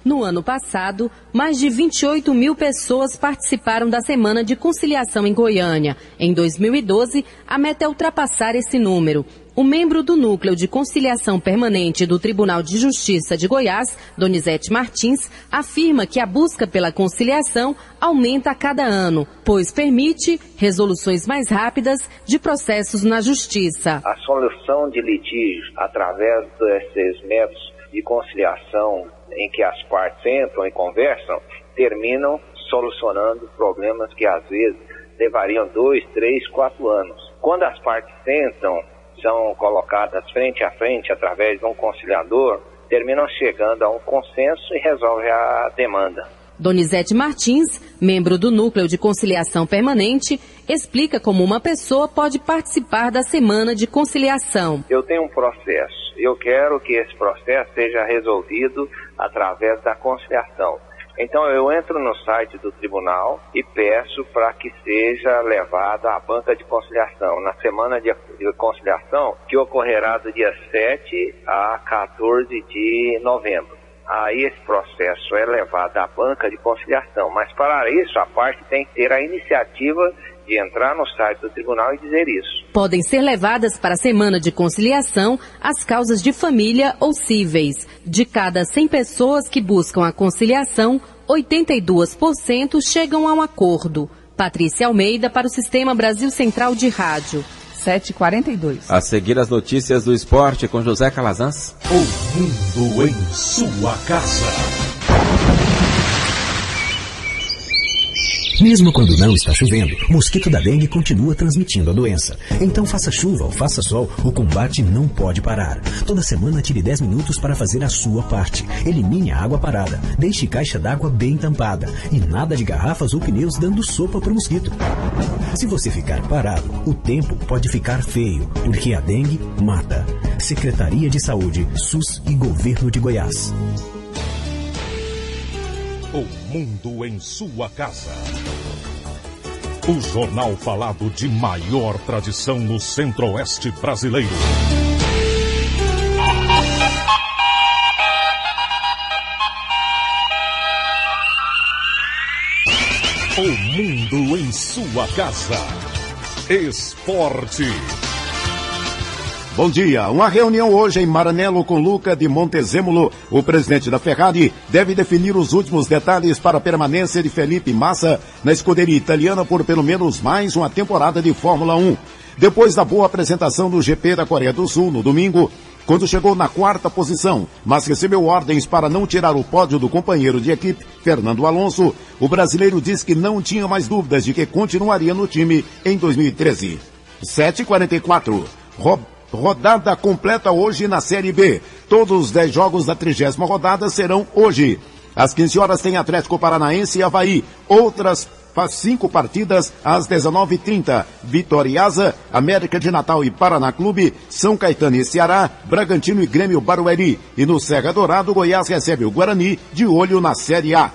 No ano passado, mais de 28 mil pessoas participaram da Semana de Conciliação em Goiânia. Em 2012, a meta é ultrapassar esse número. O membro do Núcleo de Conciliação Permanente do Tribunal de Justiça de Goiás, Donizete Martins, afirma que a busca pela conciliação aumenta a cada ano, pois permite resoluções mais rápidas de processos na Justiça. A solução de litígios através desses métodos de conciliação em que as partes entram e conversam, terminam solucionando problemas que às vezes levariam 2, 3, 4 anos. Quando as partes sentam, são colocadas frente a frente através de um conciliador, terminam chegando a um consenso e resolve a demanda. Donizete Martins, membro do Núcleo de Conciliação Permanente, explica como uma pessoa pode participar da Semana de Conciliação. Eu tenho um processo. Eu quero que esse processo seja resolvido através da conciliação. Então eu entro no site do tribunal e peço para que seja levada à banca de conciliação. Na semana de conciliação, que ocorrerá do dia 7 a 14 de novembro. Aí esse processo é levado à banca de conciliação. Mas para isso a parte tem que ter a iniciativa de entrar no site do tribunal e dizer isso. Podem ser levadas para a Semana de Conciliação as causas de família ou cíveis. De cada 100 pessoas que buscam a conciliação, 82% chegam a um acordo. Patrícia Almeida para o Sistema Brasil Central de Rádio. 7h42. A seguir as notícias do esporte com José Calazans. O mundo em sua casa. Mesmo quando não está chovendo, o mosquito da dengue continua transmitindo a doença. Então faça chuva ou faça sol, o combate não pode parar. Toda semana tire 10 minutos para fazer a sua parte. Elimine a água parada, deixe caixa d'água bem tampada e nada de garrafas ou pneus dando sopa para o mosquito. Se você ficar parado, o tempo pode ficar feio, porque a dengue mata. Secretaria de Saúde, SUS e Governo de Goiás. O mundo em sua casa. O jornal falado de maior tradição no Centro-Oeste brasileiro. O mundo em sua casa. Esporte. Bom dia. Uma reunião hoje em Maranello com Luca de Montezemolo. O presidente da Ferrari deve definir os últimos detalhes para a permanência de Felipe Massa na escuderia italiana por pelo menos mais uma temporada de Fórmula 1. Depois da boa apresentação do GP da Coreia do Sul no domingo, quando chegou na 4ª posição, mas recebeu ordens para não tirar o pódio do companheiro de equipe, Fernando Alonso, o brasileiro disse que não tinha mais dúvidas de que continuaria no time em 2013. 7h44. Rodada completa hoje na Série B. Todos os 10 jogos da 30ª rodada serão hoje. Às 15 horas tem Atlético Paranaense e Avaí. Outras 5 partidas às 19h30. Vitória e Asa, América de Natal e Paraná Clube, São Caetano e Ceará, Bragantino e Grêmio Barueri. E no Serra Dourado, Goiás recebe o Guarani, de olho na Série A.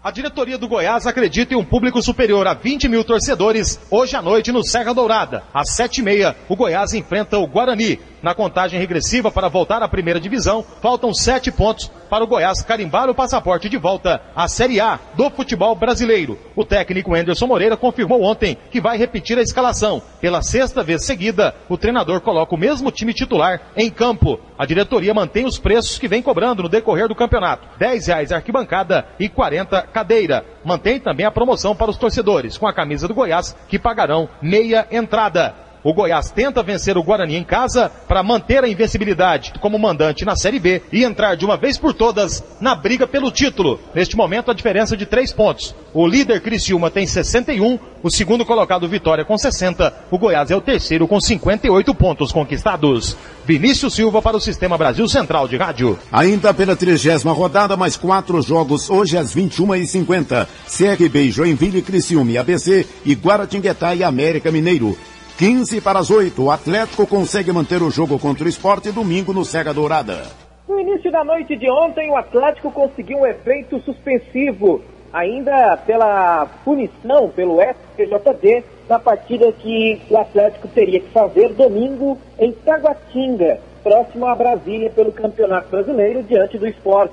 A diretoria do Goiás acredita em um público superior a 20 mil torcedores hoje à noite no Serra Dourada. Às 7h30, o Goiás enfrenta o Guarani. Na contagem regressiva para voltar à primeira divisão, faltam 7 pontos para o Goiás carimbar o passaporte de volta à Série A do futebol brasileiro. O técnico Anderson Moreira confirmou ontem que vai repetir a escalação. Pela 6ª vez seguida, o treinador coloca o mesmo time titular em campo. A diretoria mantém os preços que vem cobrando no decorrer do campeonato. R$10 arquibancada e 40 cadeira. Mantém também a promoção para os torcedores, com a camisa do Goiás, que pagarão meia entrada. O Goiás tenta vencer o Guarani em casa para manter a invencibilidade como mandante na Série B e entrar de uma vez por todas na briga pelo título. Neste momento, a diferença de 3 pontos. O líder Criciúma tem 61, o segundo colocado Vitória com 60, o Goiás é o terceiro com 58 pontos conquistados. Vinícius Silva para o Sistema Brasil Central de Rádio. Ainda pela 30ª rodada, mais 4 jogos hoje às 21h50. CRB, Joinville, Criciúma e ABC e Guaratinguetá e América Mineiro. 15 para as 8, o Atlético consegue manter o jogo contra o Sport domingo no Serra Dourada. No início da noite de ontem, o Atlético conseguiu um efeito suspensivo, ainda pela punição pelo STJD, na partida que o Atlético teria que fazer domingo em Taguatinga, próximo a Brasília, pelo Campeonato Brasileiro, diante do Sport.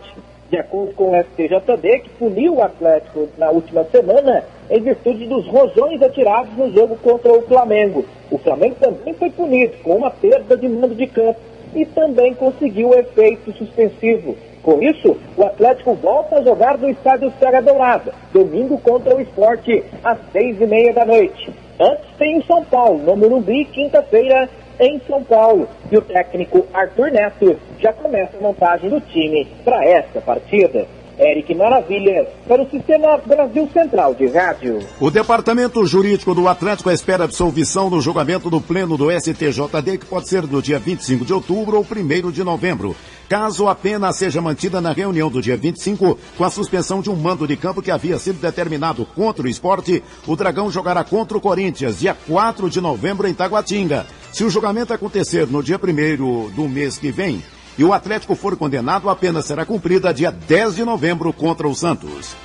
De acordo com o STJD, que puniu o Atlético na última semana em virtude dos rojões atirados no jogo contra o Flamengo. O Flamengo também foi punido com uma perda de mando de campo e também conseguiu o efeito suspensivo. Com isso, o Atlético volta a jogar no estádio Serra Dourada, domingo contra o Sport, às 6h30 da noite. Antes tem o São Paulo, no Morumbi, quinta-feira, em São Paulo. E o técnico Arthur Neto já começa a montagem do time para esta partida. Eric Maravilha, para o Sistema Brasil Central de Rádio. O Departamento Jurídico do Atlético espera absolvição no julgamento do Pleno do STJD, que pode ser no dia 25 de outubro ou 1º de novembro. Caso a pena seja mantida na reunião do dia 25, com a suspensão de um mando de campo que havia sido determinado contra o Sport, o Dragão jogará contra o Corinthians, dia 4 de novembro em Taguatinga. Se o julgamento acontecer no dia 1º do mês que vem, e o Atlético for condenado, a pena será cumprida dia 10 de novembro contra o Santos.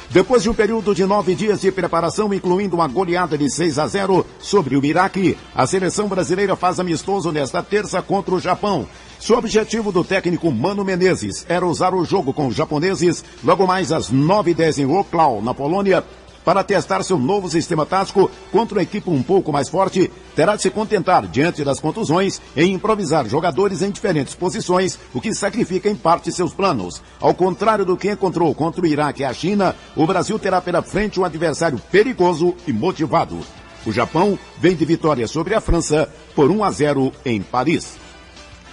Depois de um período de 9 dias de preparação, incluindo uma goleada de 6-0 sobre o Iraque, a seleção brasileira faz amistoso nesta terça contra o Japão. Se o objetivo do técnico Mano Menezes era usar o jogo com os japoneses logo mais às 9h10 em Wrocław, na Polônia, para testar seu novo sistema tático contra uma equipe um pouco mais forte, terá de se contentar, diante das contusões, em improvisar jogadores em diferentes posições, o que sacrifica em parte seus planos. Ao contrário do que encontrou contra o Iraque e a China, o Brasil terá pela frente um adversário perigoso e motivado. O Japão vem de vitória sobre a França por 1-0 em Paris.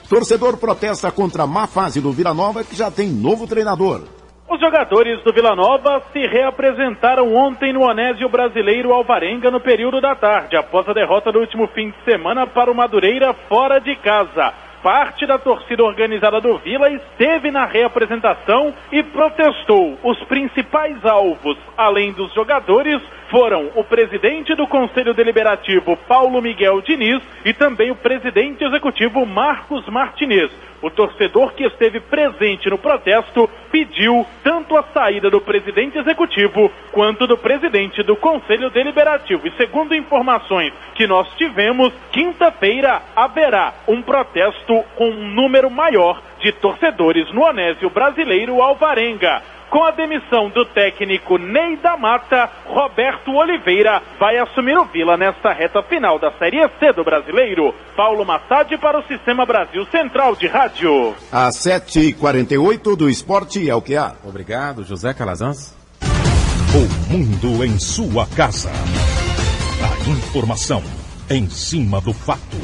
Torcedor protesta contra a má fase do Vila Nova, que já tem novo treinador. Os jogadores do Vila Nova se reapresentaram ontem no Onésio Brasileiro Alvarenga no período da tarde, após a derrota do último fim de semana para o Madureira fora de casa. Parte da torcida organizada do Vila esteve na reapresentação e protestou. Os principais alvos, além dos jogadores, foram o presidente do Conselho Deliberativo, Paulo Miguel Diniz, e também o presidente executivo, Marcos Martinez. O torcedor que esteve presente no protesto pediu tanto a saída do presidente executivo quanto do presidente do Conselho Deliberativo. E segundo informações que nós tivemos, quinta-feira haverá um protesto com um número maior de torcedores no Onésio Brasileiro Alvarenga. Com a demissão do técnico Ney da Mata, Roberto Oliveira vai assumir o Vila nesta reta final da Série C do Brasileiro. Paulo Massad para o Sistema Brasil Central de Rádio. Às 7h48 do Esporte é o que há. Obrigado, José Calazans. O mundo em sua casa. A informação em cima do fato.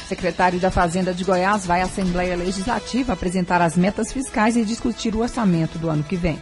Secretário da Fazenda de Goiás vai à Assembleia Legislativa apresentar as metas fiscais e discutir o orçamento do ano que vem.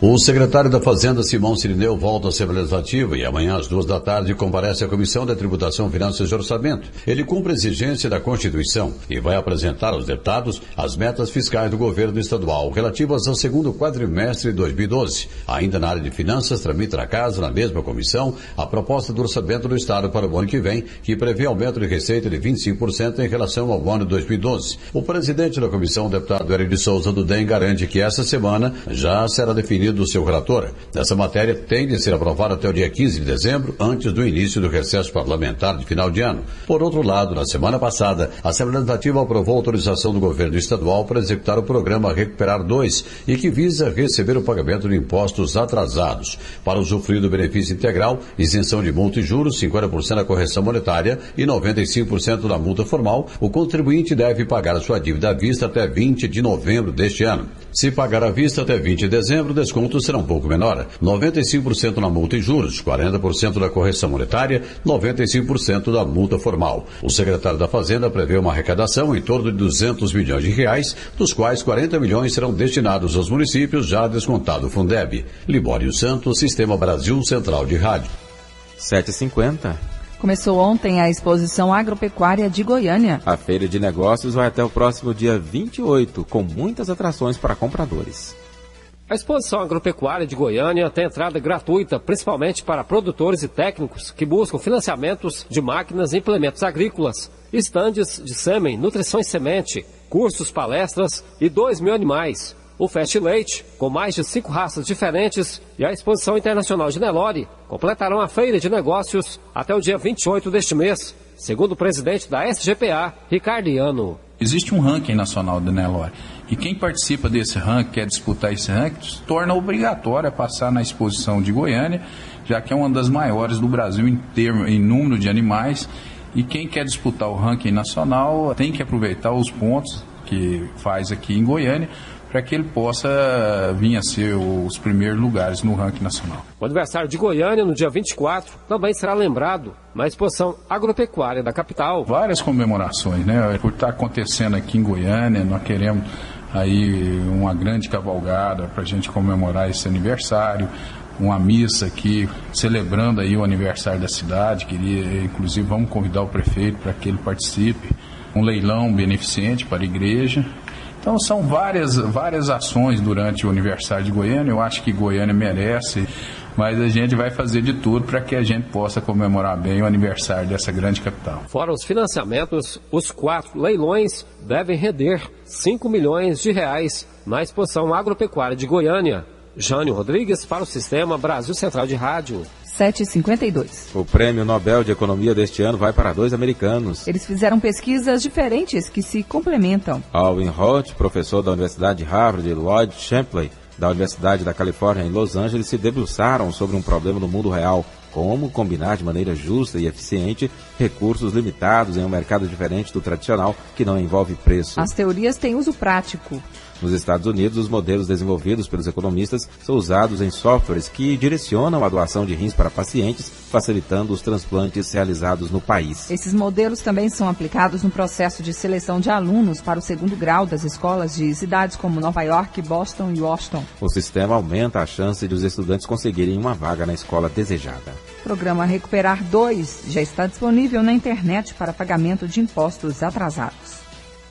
O secretário da Fazenda, Simão Cirineu, volta à Assembleia Legislativa e amanhã às 14h comparece à Comissão de Tributação, Finanças e Orçamento. Ele cumpre a exigência da Constituição e vai apresentar aos deputados as metas fiscais do governo estadual relativas ao segundo quadrimestre de 2012. Ainda na área de finanças, tramita na casa, na mesma comissão, a proposta do orçamento do Estado para o ano que vem, que prevê aumento de receita de 25% em relação ao ano de 2012. O presidente da comissão, o deputado Hélio de Souza do DEM, garante que essa semana já será definido do seu relator. Essa matéria tem de ser aprovada até o dia 15 de dezembro, antes do início do recesso parlamentar de final de ano. Por outro lado, na semana passada, a Assembleia Legislativa aprovou a autorização do governo estadual para executar o programa Recuperar 2 e que visa receber o pagamento de impostos atrasados. Para usufruir do benefício integral, isenção de multa e juros, 50% da correção monetária e 95% da multa formal, o contribuinte deve pagar a sua dívida à vista até 20 de novembro deste ano. Se pagar à vista até 20 de dezembro, desconto descontos será um pouco menor. 95% na multa e juros, 40% da correção monetária, 95% da multa formal. O secretário da Fazenda prevê uma arrecadação em torno de 200 milhões de reais, dos quais 40 milhões serão destinados aos municípios, já descontado o Fundeb. Libório Santos, Sistema Brasil Central de Rádio. 7h50. Começou ontem a exposição agropecuária de Goiânia. A feira de negócios vai até o próximo dia 28, com muitas atrações para compradores. A exposição agropecuária de Goiânia tem entrada gratuita, principalmente para produtores e técnicos que buscam financiamentos de máquinas e implementos agrícolas, estandes de sêmen, nutrição e semente, cursos, palestras e 2.000 animais. O Fast Leite, com mais de 5 raças diferentes, e a Exposição Internacional de Nelore completarão a feira de negócios até o dia 28 deste mês, segundo o presidente da SGPA, Ricardiano. Existe um ranking nacional da Nelore, e quem participa desse ranking, quer disputar esse ranking, se torna obrigatório passar na Exposição de Goiânia, já que é uma das maiores do Brasil em número de animais, e quem quer disputar o ranking nacional tem que aproveitar os pontos que faz aqui em Goiânia, para que ele possa vir a ser os primeiros lugares no ranking nacional. O aniversário de Goiânia, no dia 24, também será lembrado na exposição agropecuária da capital. Várias comemorações, né? Por estar acontecendo aqui em Goiânia, nós queremos aí uma grande cavalgada para a gente comemorar esse aniversário, uma missa aqui celebrando aí o aniversário da cidade. Inclusive, vamos convidar o prefeito para que ele participe. Um leilão beneficente para a igreja. Então são várias ações durante o aniversário de Goiânia. Eu acho que Goiânia merece, mas a gente vai fazer de tudo para que a gente possa comemorar bem o aniversário dessa grande capital. Fora os financiamentos, os 4 leilões devem render 5 milhões de reais na exposição agropecuária de Goiânia. Jânio Rodrigues para o Sistema Brasil Central de Rádio. 7h52. O Prêmio Nobel de Economia deste ano vai para 2 americanos. Eles fizeram pesquisas diferentes que se complementam. Alvin Roth, professor da Universidade de Harvard, e Lloyd Shapley, da Universidade da Califórnia em Los Angeles, se debruçaram sobre um problema no mundo real: como combinar de maneira justa e eficiente recursos limitados em um mercado diferente do tradicional, que não envolve preço. As teorias têm uso prático. Nos Estados Unidos, os modelos desenvolvidos pelos economistas são usados em softwares que direcionam a doação de rins para pacientes, facilitando os transplantes realizados no país. Esses modelos também são aplicados no processo de seleção de alunos para o 2º grau das escolas de cidades como Nova York, Boston e Washington. O sistema aumenta a chance de os estudantes conseguirem uma vaga na escola desejada. O programa Recuperar 2 já está disponível na internet para pagamento de impostos atrasados.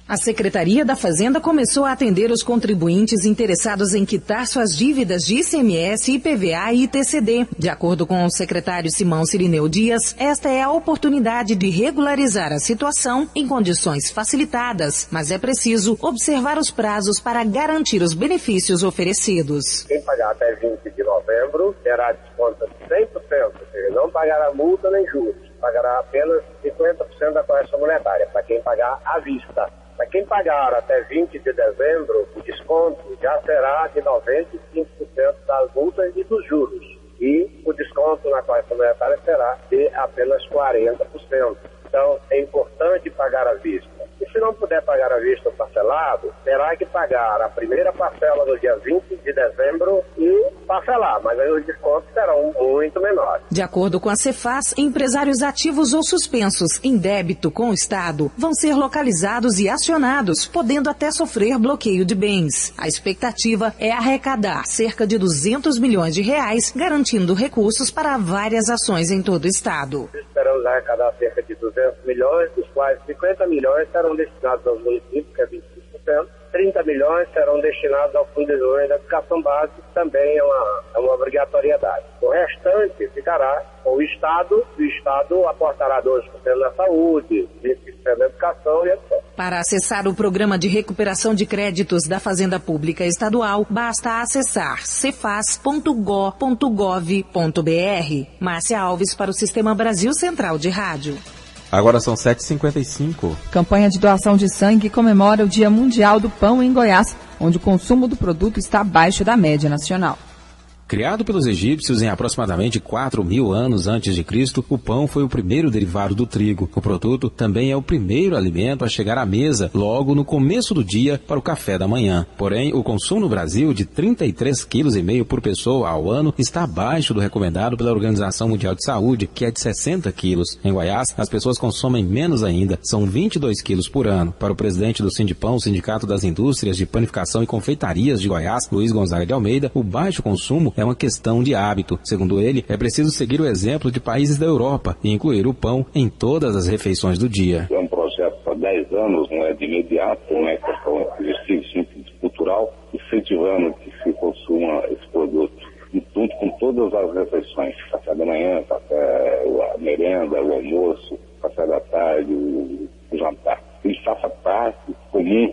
A Secretaria da Fazenda começou a atender os contribuintes interessados em quitar suas dívidas de ICMS, IPVA e ITCD. De acordo com o secretário Simão Cirineu Dias, esta é a oportunidade de regularizar a situação em condições facilitadas, mas é preciso observar os prazos para garantir os benefícios oferecidos. Quem pagar até 20 de novembro terá desconto de 100%, ou seja, não pagará multa nem juros, pagará apenas 50% da correção monetária, para quem pagar à vista. Para quem pagar até 20 de dezembro, o desconto já será de 95% das multas e dos juros. E o desconto na correção monetária será de apenas 40%. Então, é importante pagar à vista. E se não puder pagar à vista ou parcelado, terá que pagar a primeira parcela no dia 20 de dezembro e parcelar, mas aí os descontos serão muito menores. De acordo com a Cefaz, empresários ativos ou suspensos em débito com o Estado vão ser localizados e acionados, podendo até sofrer bloqueio de bens. A expectativa é arrecadar cerca de 200 milhões de reais, garantindo recursos para várias ações em todo o Estado. Esperamos arrecadar cerca de 200 milhões, dos quais 50 milhões serão destinados aos municípios, que é 25%, 30 milhões serão destinados ao Fundo de Desenvolvimento da Educação Básica, que também é uma obrigatoriedade. O restante ficará com o Estado, e o Estado aportará 12% na saúde, 20% na educação e etc. Para acessar o Programa de Recuperação de Créditos da Fazenda Pública Estadual, basta acessar cefaz.go.gov.br. Márcia Alves para o Sistema Brasil Central de Rádio. Agora são 7h55. Campanha de doação de sangue comemora o Dia Mundial do Pão em Goiás, onde o consumo do produto está abaixo da média nacional. Criado pelos egípcios em aproximadamente 4.000 anos antes de Cristo, o pão foi o primeiro derivado do trigo. O produto também é o primeiro alimento a chegar à mesa logo no começo do dia para o café da manhã. Porém, o consumo no Brasil de 33,5 kg por pessoa ao ano está abaixo do recomendado pela Organização Mundial de Saúde, que é de 60 quilos. Em Goiás, as pessoas consomem menos ainda, são 22 quilos por ano. Para o presidente do Sindipão, Sindicato das Indústrias de Panificação e Confeitarias de Goiás, Luiz Gonzaga de Almeida, o baixo consumo é uma questão de hábito. Segundo ele, é preciso seguir o exemplo de países da Europa e incluir o pão em todas as refeições do dia. É um projeto para 10 anos, não é de imediato, não é questão de cultural, incentivando que se consuma esse produto, junto com todas as refeições, café da manhã, a merenda, o almoço, café da tarde, o jantar. Isso faça parte comum.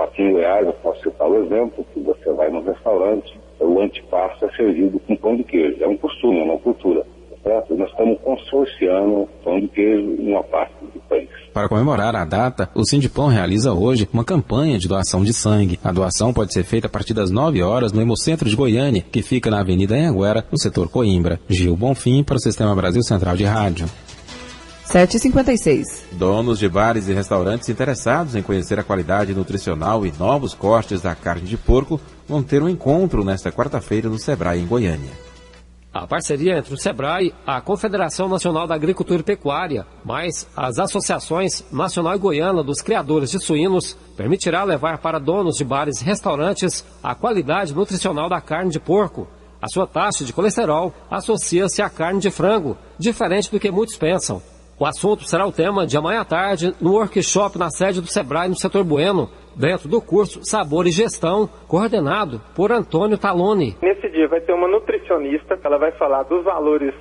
Aqui em Goiás, eu posso citar o exemplo, que você vai no restaurante, o antepasto é servido com pão de queijo. É um costume, é uma cultura. Certo? Nós estamos consorciando pão de queijo em uma parte do país. Para comemorar a data, o Sindipão realiza hoje uma campanha de doação de sangue. A doação pode ser feita a partir das 9 horas no Hemocentro de Goiânia, que fica na Avenida Anhanguera, no setor Coimbra. Gil Bonfim, para o Sistema Brasil Central de Rádio. 7h56. Donos de bares e restaurantes interessados em conhecer a qualidade nutricional e novos cortes da carne de porco vão ter um encontro nesta quarta-feira no Sebrae, em Goiânia. A parceria entre o Sebrae, a Confederação Nacional da Agricultura e Pecuária, mais as associações Nacional e Goiana dos Criadores de Suínos, permitirá levar para donos de bares e restaurantes a qualidade nutricional da carne de porco. A sua taxa de colesterol associa-se à carne de frango, diferente do que muitos pensam. O assunto será o tema de amanhã à tarde no workshop na sede do Sebrae no setor Bueno, dentro do curso Sabor e Gestão, coordenado por Antônio Taloni. Nesse dia vai ter uma nutricionista, ela vai falar dos valores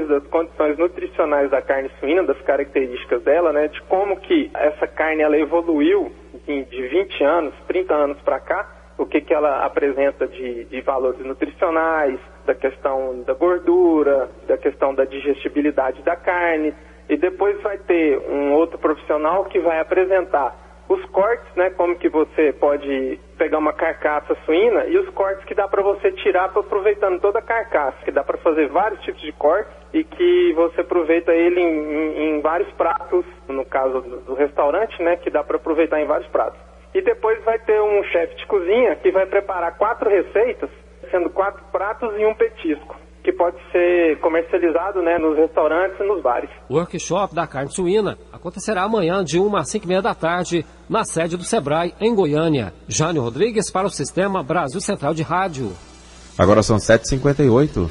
das condições nutricionais da carne suína, das características dela, né, de como que essa carne ela evoluiu de 20 anos, 30 anos para cá, o que ela apresenta de valores nutricionais, da questão da gordura, da questão da digestibilidade da carne. E depois vai ter um outro profissional que vai apresentar os cortes, né, como que você pode pegar uma carcaça suína e os cortes que dá para você tirar aproveitando toda a carcaça, que dá para fazer vários tipos de cortes e que você aproveita ele em vários pratos, no caso do restaurante, né, que dá para aproveitar em vários pratos. E depois vai ter um chefe de cozinha que vai preparar 4 receitas, sendo 4 pratos e um petisco, que pode ser comercializado, né, nos restaurantes e nos bares. O workshop da carne suína acontecerá amanhã de 1 às 5h30 da tarde na sede do Sebrae, em Goiânia. Jânio Rodrigues para o Sistema Brasil Central de Rádio. Agora são 7h58.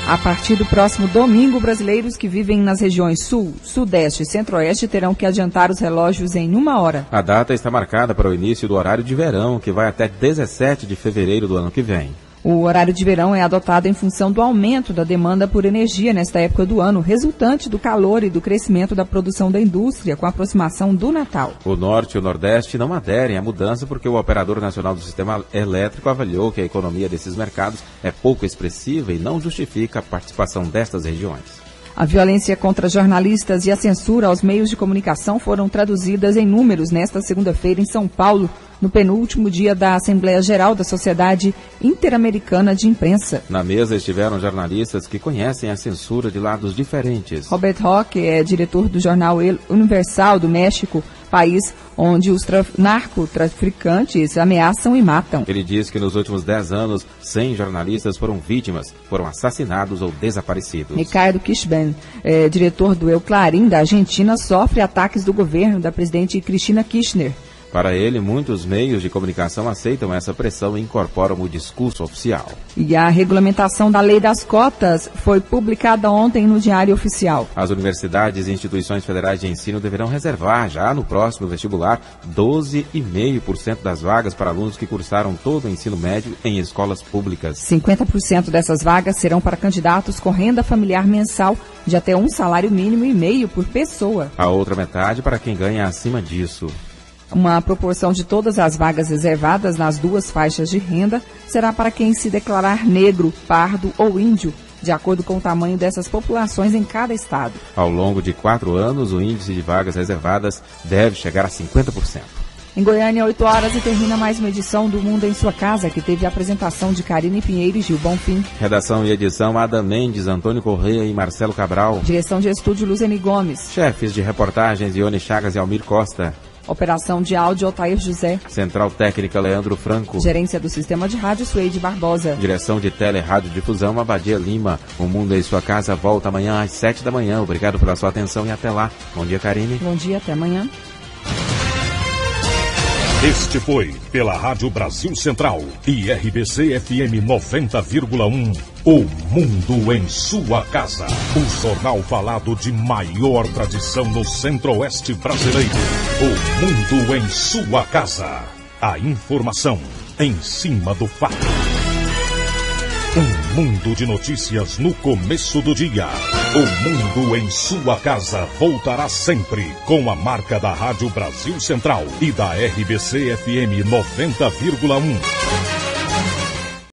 A partir do próximo domingo, brasileiros que vivem nas regiões Sul, Sudeste e Centro-Oeste terão que adiantar os relógios em 1 hora. A data está marcada para o início do horário de verão, que vai até 17 de fevereiro do ano que vem. O horário de verão é adotado em função do aumento da demanda por energia nesta época do ano, resultante do calor e do crescimento da produção da indústria com a aproximação do Natal. O Norte e o Nordeste não aderem à mudança porque o Operador Nacional do Sistema Elétrico avaliou que a economia desses mercados é pouco expressiva e não justifica a participação destas regiões. A violência contra jornalistas e a censura aos meios de comunicação foram traduzidas em números nesta segunda-feira em São Paulo, no penúltimo dia da Assembleia Geral da Sociedade Interamericana de Imprensa. Na mesa estiveram jornalistas que conhecem a censura de lados diferentes. Robert Roque é diretor do jornal El Universal do México, país onde os narcotraficantes ameaçam e matam. Ele diz que nos últimos 10 anos, 100 jornalistas foram vítimas, foram assassinados ou desaparecidos. Ricardo Kishben, diretor do El Clarim da Argentina, sofre ataques do governo da presidente Cristina Kirchner. Para ele, muitos meios de comunicação aceitam essa pressão e incorporam o discurso oficial. E a regulamentação da lei das cotas foi publicada ontem no Diário Oficial. As universidades e instituições federais de ensino deverão reservar, já no próximo vestibular, 12,5% das vagas para alunos que cursaram todo o ensino médio em escolas públicas. 50% dessas vagas serão para candidatos com renda familiar mensal de até um salário mínimo e meio por pessoa. A outra metade para quem ganha acima disso. Uma proporção de todas as vagas reservadas nas duas faixas de renda será para quem se declarar negro, pardo ou índio, de acordo com o tamanho dessas populações em cada estado. Ao longo de 4 anos, o índice de vagas reservadas deve chegar a 50%. Em Goiânia, 8 horas e termina mais uma edição do Mundo em Sua Casa, que teve a apresentação de Karine Pinheiro e Gil Bonfim. Redação e edição, Ada Mendes, Antônio Correia e Marcelo Cabral. Direção de estúdio, Luzene Gomes. Chefes de reportagens, Ione Chagas e Almir Costa. Operação de áudio, Altair José. Central técnica, Leandro Franco. Gerência do sistema de rádio, Suede Barbosa. Direção de tele, rádio difusão, Abadia Lima. O Mundo em Sua Casa volta amanhã às 7 da manhã. Obrigado pela sua atenção e até lá. Bom dia, Karine. Bom dia, até amanhã. Este foi, pela Rádio Brasil Central e RBC FM 90,1, O Mundo em Sua Casa. O jornal falado de maior tradição no Centro-Oeste brasileiro. O Mundo em Sua Casa. A informação em cima do fato. Um mundo de notícias no começo do dia. O Mundo em Sua Casa voltará sempre com a marca da Rádio Brasil Central e da RBC FM 90,1.